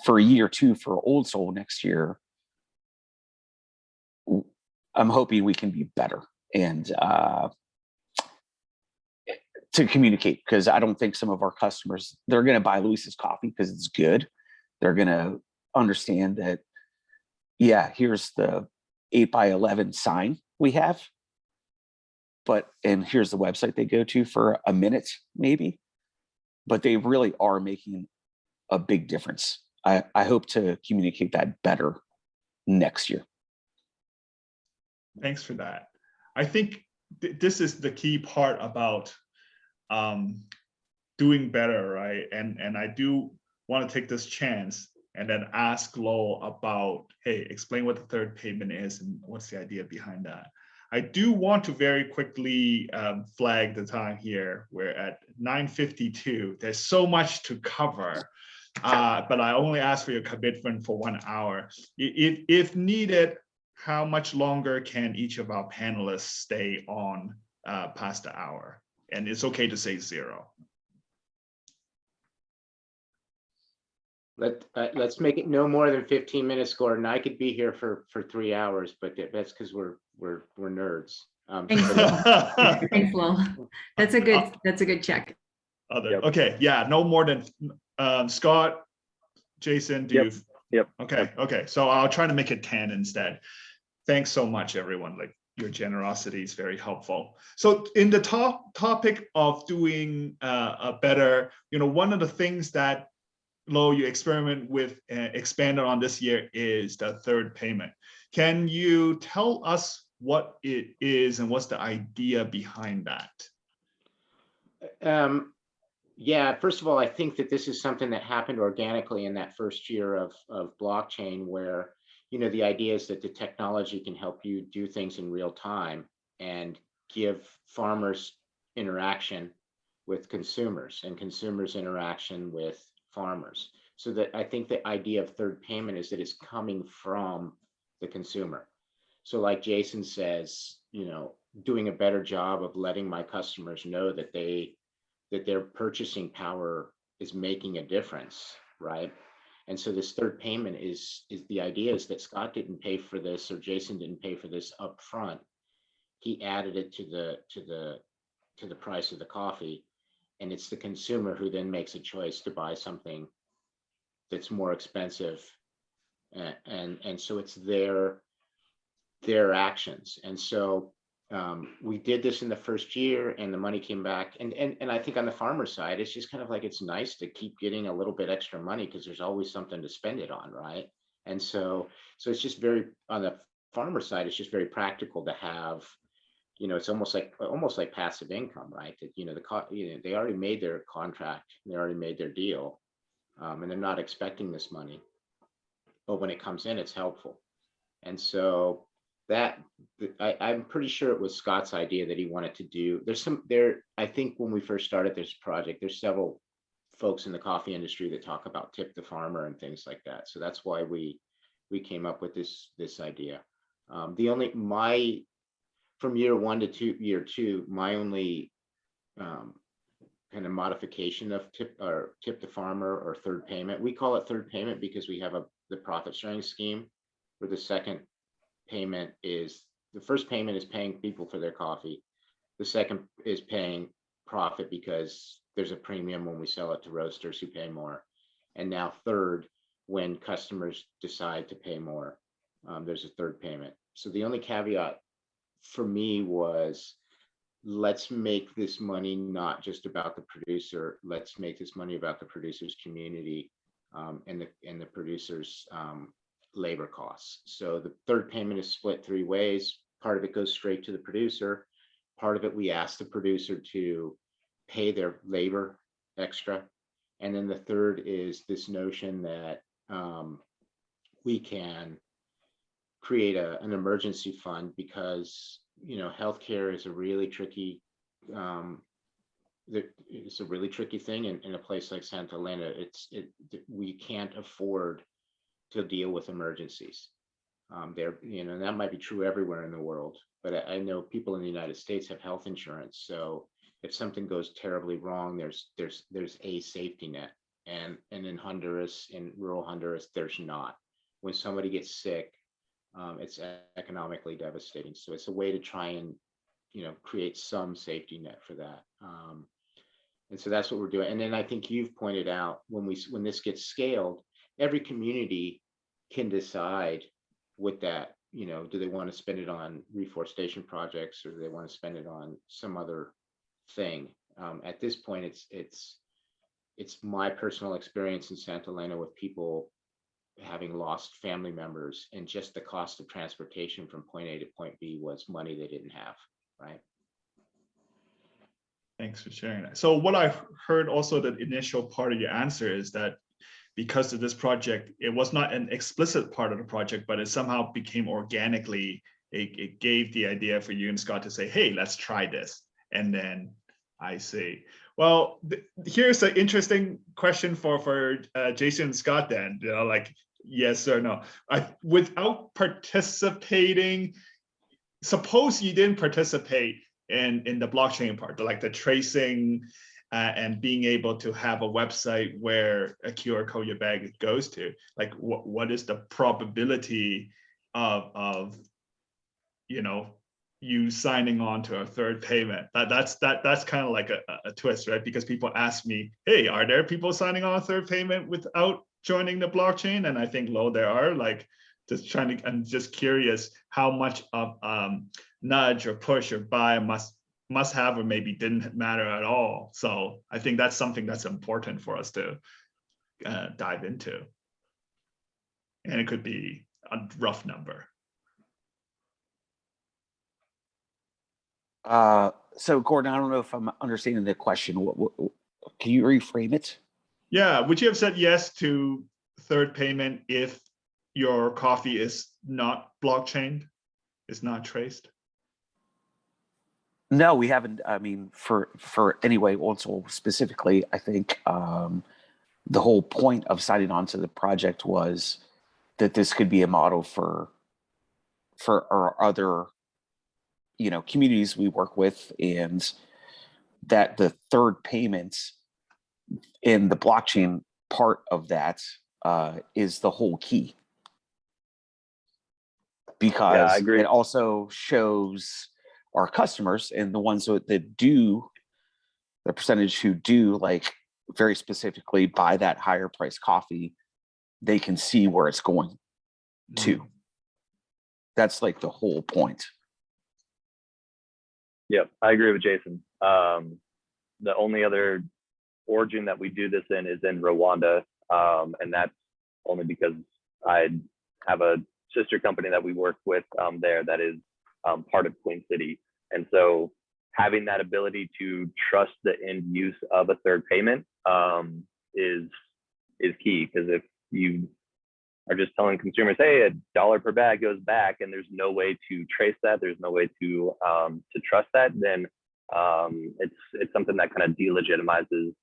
For a year or two for Old Soul next year, I'm hoping we can be better and to communicate, because I don't think some of our customers, they're going to buy Luis's coffee because it's good. They're going to understand that, yeah, here's the 8x11 sign we have, and here's the website they go to for a minute, maybe, but they really are making a big difference. I hope to communicate that better next year. Thanks for that. I think this is the key part about doing better, right? And I do want to take this chance and then ask Lowell about, hey, explain what the third payment is and what's the idea behind that. I do want to very quickly flag the time here. We're at 9:52. There's so much to cover, but I only ask for your commitment for 1 hour. If needed, how much longer can each of our panelists stay on past the hour? And it's okay to say 0. Let's make it no more than 15 minutes, Gordon. I could be here for 3 hours, but that's because we're nerds. Thanks, Lowell. Thanks, Lowell. That's a good check. Yep. Okay, yeah, no more than Scott, Jason, do you? Yep. Okay, so I'll try to make it 10 instead. Thanks so much, everyone. Like, your generosity is very helpful. So in the topic of doing a better, one of the things that you experiment with and expanded on this year is the third payment. Can you tell us what it is and what's the idea behind that? Yeah, first of all, I think that this is something that happened organically in that first year of blockchain, where the idea is that the technology can help you do things in real time and give farmers interaction with consumers and consumers interaction with farmers. So that I think the idea of third payment is that it's coming from the consumer. So like Jason says, doing a better job of letting my customers know that their purchasing power is making a difference, right? And so this third payment is the idea is that Scott didn't pay for this, or Jason didn't pay for this up front. He added it to the price of the coffee, and it's the consumer who then makes a choice to buy something that's more expensive, and so it's their actions. And so we did this in the first year, and the money came back. And I think on the farmer side, it's just kind of like, it's nice to keep getting a little bit extra money because there's always something to spend it on, right? And so it's just very, on the farmer side, it's just very practical to have, it's almost like passive income, right? That they already made their contract, they already made their deal, and they're not expecting this money, but when it comes in, it's helpful. And so I'm pretty sure it was Scott's idea that he wanted to do. I think when we first started this project, there's several folks in the coffee industry that talk about tip the farmer and things like that. So that's why we came up with this idea. From year 1 to year 2, my only kind of modification of tip the farmer or third payment. We call it third payment because we have the profit sharing scheme where the second payment is, the first payment is paying people for their coffee. The second is paying profit because there's a premium when we sell it to roasters who pay more. And now third, when customers decide to pay more, there's a third payment. So the only caveat for me was, let's make this money not just about the producer. Let's make this money about the producer's community and the producer's labor costs. So the third payment is split 3 ways. Part of it goes straight to the producer. Part of it, we ask the producer to pay their labor extra. And then the third is this notion that we can create an emergency fund because, you know, healthcare is a really tricky, it's a really tricky thing in a place like Santa Elena. We can't afford to deal with emergencies. You know, that might be true everywhere in the world, but I know people in the United States have health insurance. So if something goes terribly wrong, there's a safety net. And in Honduras, in rural Honduras, there's not. When somebody gets sick, it's economically devastating. So it's a way to try and, you know, create some safety net for that. And so that's what we're doing. And then I think you've pointed out, when this gets scaled, every community can decide with that, you know, do they want to spend it on reforestation projects or do they want to spend it on some other thing? At this point, it's my personal experience in Santa Elena with people having lost family members, and just the cost of transportation from point A to point B was money they didn't have, right? Thanks for sharing that. So what I've heard also, the initial part of your answer is that because of this project, it was not an explicit part of the project, but it somehow became organically, it gave the idea for you and Scott to say, hey, let's try this. And then I see. Well, here's an interesting question for Jason and Scott then, you know, like, yes or no. Without participating, suppose you didn't participate in the blockchain part, like the tracing and being able to have a website where a QR code your bag goes to, like what is the probability of you know, you signing on to a third payment? That's kind of like a twist, right? Because people ask me, hey, are there people signing on a third payment without joining the blockchain? And I think, lo, there are. Like, just trying to, I'm just curious how much of nudge or push or buy must have or maybe didn't matter at all. So I think that's something that's important for us to dive into. And it could be a rough number. So Gordon, I don't know if I'm understanding the question. What can you reframe it? Yeah, would you have said yes to third payment if your coffee is not blockchained, is not traced? No, we haven't. I mean, for anyway, also specifically, I think the whole point of signing on to the project was that this could be a model for our other, you know, communities we work with, and that the third payments in the blockchain part of that is the whole key, because I agree. it also shows our customers and the ones that do, the percentage who do, like, very specifically buy that higher price coffee, they can see where it's going to. That's like the whole point. Yep, I agree with Jason. The only other origin that we do this in is in Rwanda, and that's only because I have a sister company that we work with there that is part of Queen City. And so having that ability to trust the end use of a third payment is key, because if you are just telling consumers, hey, $1 per bag goes back, and there's no way to trace that, there's no way to trust that, then it's something that kind of delegitimizes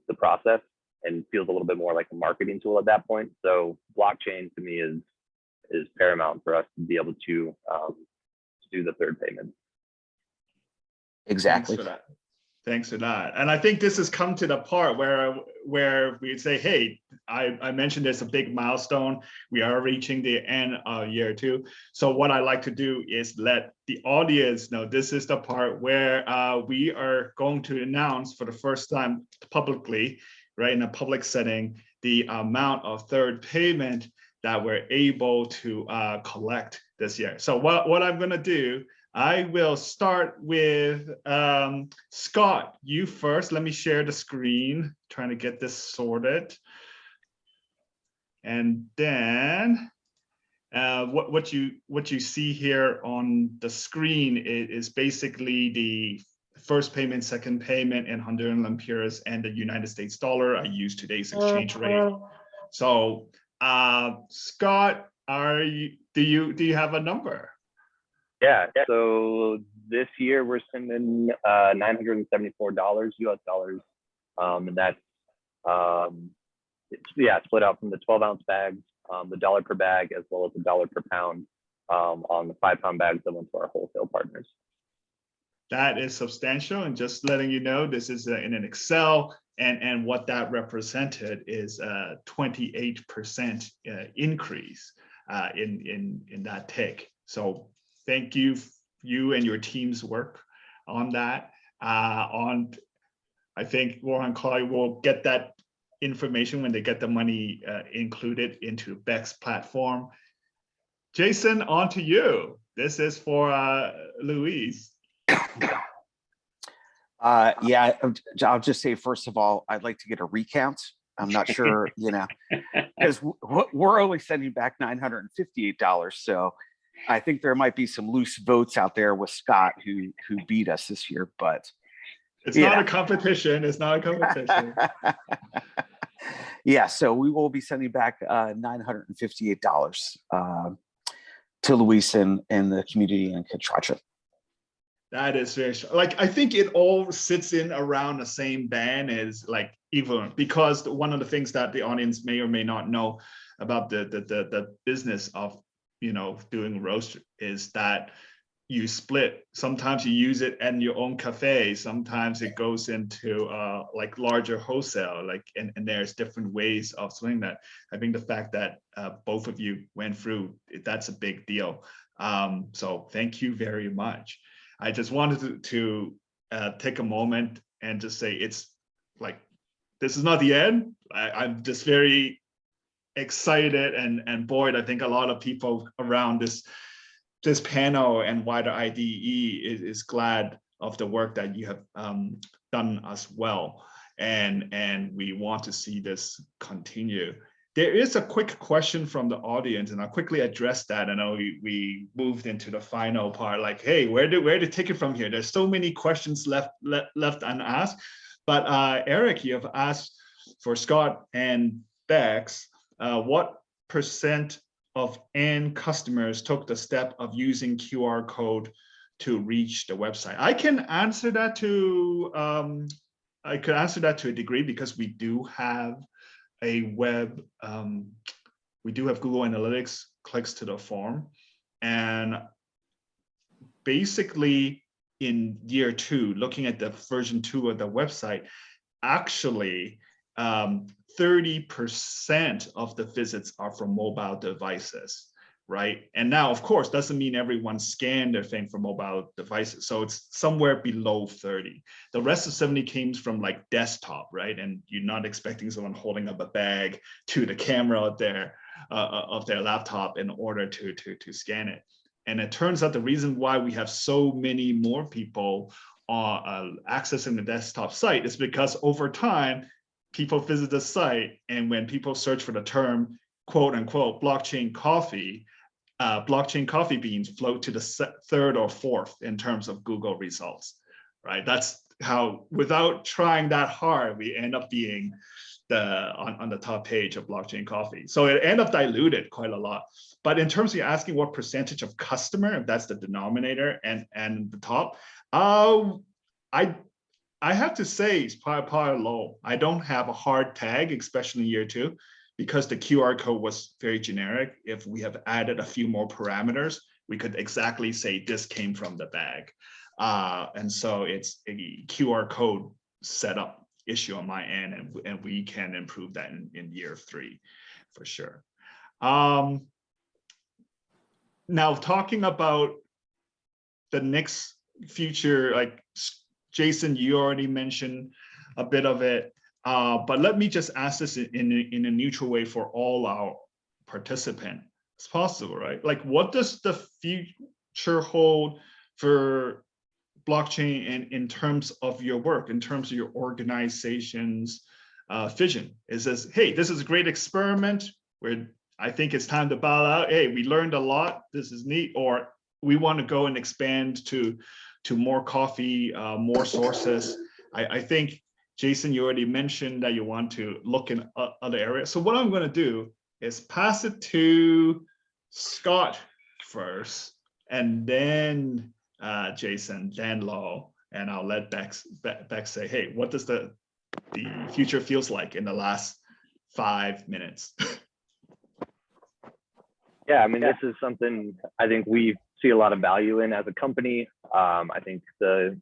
the process and feels a little bit more like a marketing tool at that point. So blockchain to me is paramount for us to be able to do the third payment. Exactly. Thanks for that. Thanks for that. And I think this has come to the part where we say, hey, I mentioned there's a big milestone. We are reaching the end of year 2. So what I like to do is let the audience know this is the part where we are going to announce for the first time publicly, right, in a public setting, the amount of third payment that we're able to collect this year. So what I'm going to do, I will start with Scott, you first. Let me share the screen, trying to get this sorted. And then what you see here on the screen is basically the first payment, second payment in Honduran lempiras and the United States dollar. I use today's exchange rate. So Scott, do you have a number? Yeah, so this year we're sending $974 US dollars, and that's split out from the 12-ounce bags, the dollar per bag, as well as the dollar per pound on the 5-pound bags that went to our wholesale partners. That is substantial, and just letting you know, this is in an Excel, and what that represented is a 28% increase in that take. So thank you and your team's work on that. I think Warren Claude will get that information when they get the money included into Beck's platform. Jason, on to you. This is for Louise. Yeah, I'll just say, first of all, I'd like to get a recount. I'm not sure, because we're only sending back $958. So I think there might be some loose votes out there with Scott who beat us this year, but it's not a competition. It's not a competition. Yeah, so we will be sending back $958 to Luis and the community in Catracha. That is very, like, I think it all sits in around the same band as like even, because one of the things that the audience may or may not know about the business of doing roast is that you split. Sometimes you use it in your own cafe. Sometimes it goes into like larger wholesale, like, and there's different ways of doing that. I think the fact that both of you went through, that's a big deal. So thank you very much. I just wanted to take a moment and just say, it's like, this is not the end. I'm just very excited and buoyed. I think a lot of people around this panel and wider IDE is glad of the work that you have done as well. And we want to see this continue. There is a quick question from the audience, and I'll quickly address that. I know we moved into the final part, like, hey, where to take it from here? There's so many questions left unasked. But Eric, you have asked for Scott and Bex, what % of end customers took the step of using QR code to reach the website? I can answer that to a degree, because we do have a web, we do have Google Analytics clicks to the form. And basically in year 2, looking at the version 2 of the website, actually 30% of the visits are from mobile devices, right? And now, of course, doesn't mean everyone scanned their thing from mobile devices. So it's somewhere below 30. The rest of 70 came from like desktop, right? And you're not expecting someone holding up a bag to the camera out there of their laptop in order to scan it. And it turns out the reason why we have so many more people accessing the desktop site is because over time, people visit the site, and when people search for the term, quote unquote, blockchain coffee beans float to the 3rd or 4th in terms of Google results, right? That's how, without trying that hard, we end up being on the top page of blockchain coffee. So it end up diluted quite a lot. But in terms of asking what percentage of customer, if that's the denominator and the top, I have to say it's probably low. I don't have a hard tag, especially in year 2, because the QR code was very generic. If we have added a few more parameters, we could exactly say this came from the bag. And so it's a QR code setup issue on my end, and we can improve that in year 3 for sure. Now talking about the next future, like Jason, you already mentioned a bit of it, but let me just ask this in a neutral way for all our participants as possible, right? Like, what does the future hold for blockchain in terms of your work, in terms of your organization's vision? Is this, hey, this is a great experiment where I think it's time to bow out. Hey, we learned a lot. This is neat. Or we want to go and expand to more coffee, more sources. I think, Jason, you already mentioned that you want to look in other areas. So what I'm going to do is pass it to Scott first, and then Jason, then Lo, and I'll let Bex say, hey, what does the future feels like in the last 5 minutes? Yeah, I mean, this is something I think we see a lot of value in as a company. I think the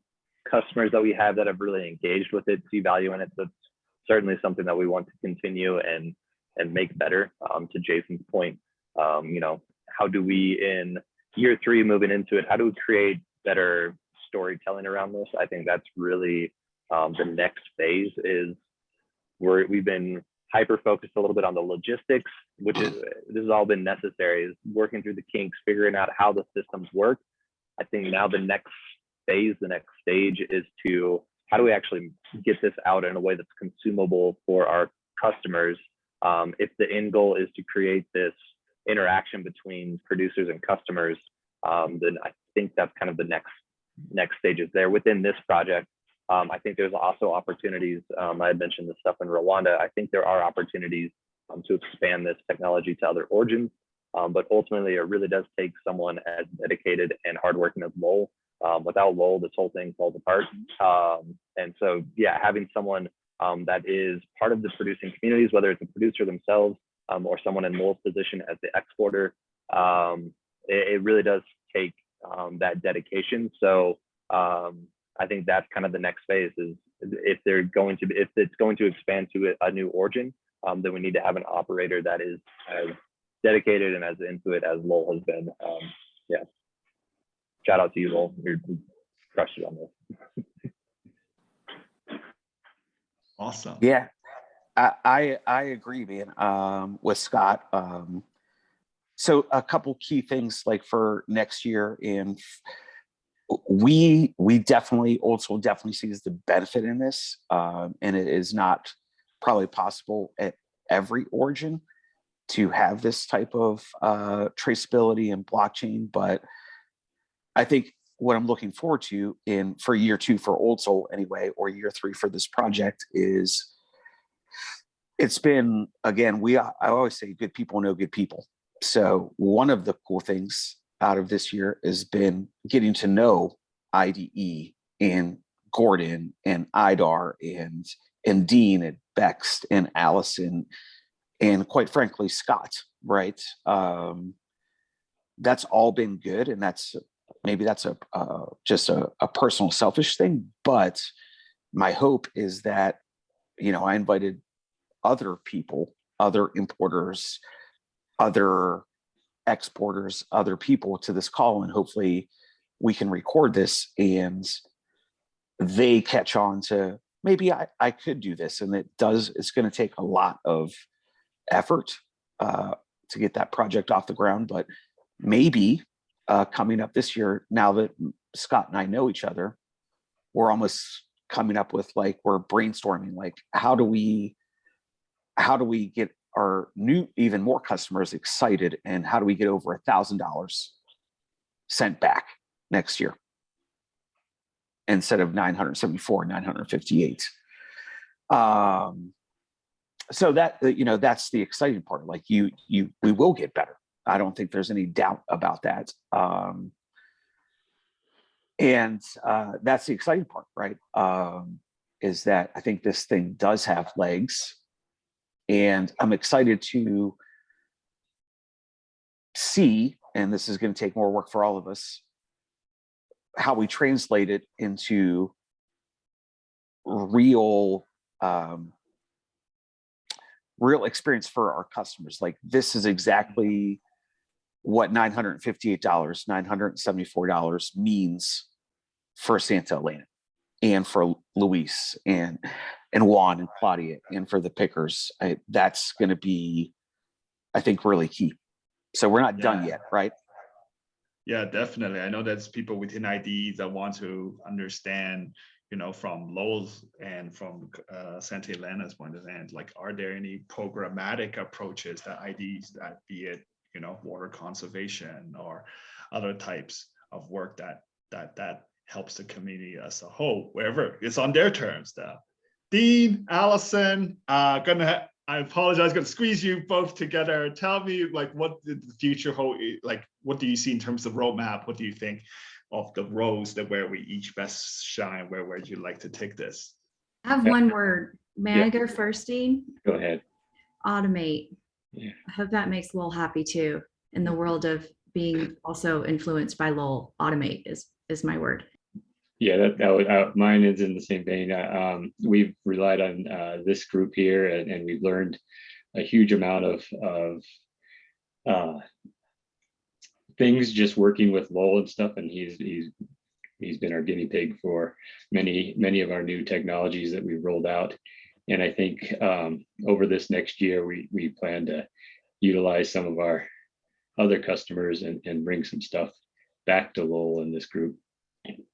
customers that we have that have really engaged with it see value in it. That's certainly something that we want to continue and make better. To Jason's point, you know, how do we in year 3 moving into it, how do we create better storytelling around this? I think that's really the next phase. Is we've been hyper focused a little bit on the logistics, which is, this has all been necessary, is working through the kinks, figuring out how the systems work. I think now the next phase, the next stage is to, how do we actually get this out in a way that's consumable for our customers? If the end goal is to create this interaction between producers and customers, then I think that's kind of the next stages there. Within this project, I think there's also opportunities. I had mentioned the stuff in Rwanda. I think there are opportunities to expand this technology to other origins, but ultimately it really does take someone as dedicated and hardworking as Lowell. Without Lowell, this whole thing falls apart. And so, yeah, having someone that is part of the producing communities, whether it's a producer themselves or someone in Lowell's position as the exporter, it really does take that dedication. So I think that's kind of the next phase, is if it's going to expand to a new origin, then we need to have an operator that is as dedicated and as into it as Lowell has been. Yeah. Shout out to you, Lowell. You crushed it on this. Awesome. Yeah, I agree, man, with Scott. So a couple key things like for next year, and we definitely also sees the benefit in this, and it is not probably possible at every origin to have this type of traceability and blockchain. But I think what I'm looking forward to for year 2 for Old Soul anyway, or year 3 for this project, is it's been, again, I always say good people know good people. So one of the cool things out of this year has been getting to know IDE and Gordon and Idar and Dean and Bex and Allison and quite frankly Scott, right? That's all been good, and maybe that's just a personal selfish thing, but my hope is that, you know, I invited other people, other importers, other exporters, other people to this call, and hopefully we can record this and they catch on to, maybe I could do this. And it's going to take a lot of effort to get that project off the ground, but maybe coming up this year, now that Scott and I know each other, we're almost coming up with, like, we're brainstorming, like, how do we get our new, even more customers excited, and how do we get over $1,000 sent back next year instead of 974, 958. So that, you know, that's the exciting part. Like we will get better. I don't think there's any doubt about that. And that's the exciting part, right? Is that I think this thing does have legs, and I'm excited to see, and this is going to take more work for all of us, how we translate it into real real experience for our customers. Like, this is exactly what $958, $974 means for Santa Elena and for Luis and Juan and Claudia and for the pickers. That's going to be, I think, really key. So we're not done Yeah. yet, right? Yeah, definitely. I know there's people within ID that want to understand, from Lowell's and from Santa Elena's point of view, like, are there any programmatic approaches that IDs, that be it, water conservation or other types of work that helps the community as a whole, wherever it's on their terms. Dean, Allison, I apologize, gonna squeeze you both together. Tell me, like, what did the future hold? Like, what do you see in terms of roadmap? What do you think of the roles that where we each best shine? Where would you like to take this? I have one word. May Yeah. I go first, Dean? Go ahead. Automate. Yeah. I hope that makes Lowell happy too. In the world of being also influenced by Lowell, automate is my word. Yeah, that would, mine is in the same vein. We've relied on this group here, and we've learned a huge amount of things just working with Lowell and stuff. And he's been our guinea pig for many of our new technologies that we've rolled out. And I think over this next year, we plan to utilize some of our other customers and bring some stuff back to Lowell in this group.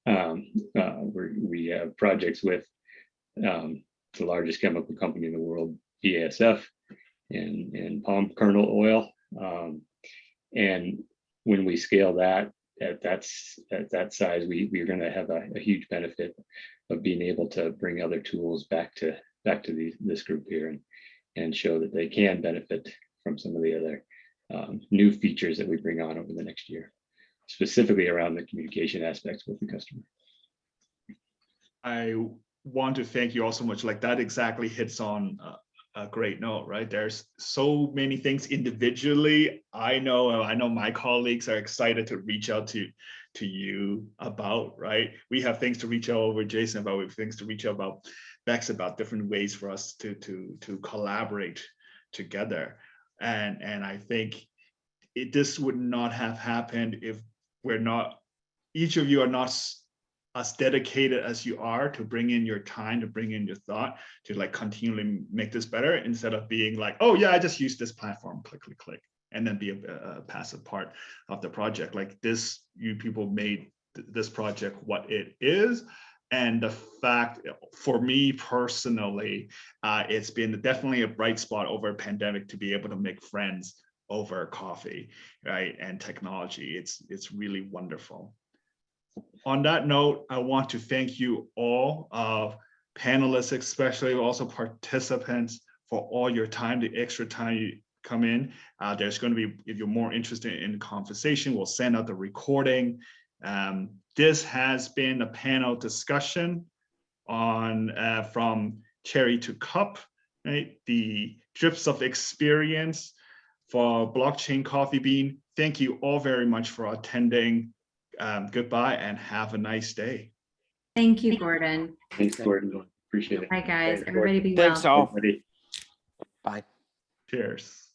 We have projects with the largest chemical company in the world, BASF, and palm kernel oil. And when we scale that at that size, we're going to have a huge benefit of being able to bring other tools back to this group here and show that they can benefit from some of the other new features that we bring on over the next year, specifically around the communication aspects with the customer. I want to thank you all so much. Like, that exactly hits on a great note, right? There's so many things individually. I know my colleagues are excited to reach out to you about, right? We have things to reach out over Jason about, we have things to reach out about Bex, about different ways for us to collaborate together. And I think this would not have happened if each of you are not as dedicated as you are to bring in your time, to bring in your thought, to like continually make this better, instead of being like, oh yeah, I just use this platform, click, click, click, and then be a passive part of the project. Like this, you people made this project what it is. And the fact, for me personally, it's been definitely a bright spot over a pandemic to be able to make friends over coffee, right? And technology. It's really wonderful. On that note, I want to thank you all, panelists, especially also participants, for all your time, the extra time you come in. There's going to be, if you're more interested in the conversation, we'll send out the recording. This has been a panel discussion on from cherry to cup, right? The drips of experience for Blockchain Coffee Bean. Thank you all very much for attending. Goodbye and have a nice day. Thank you, Gordon. Thanks, Gordon. Appreciate it. Bye, guys. Thanks, Everybody be Thanks well. all. Everybody. Bye. Cheers.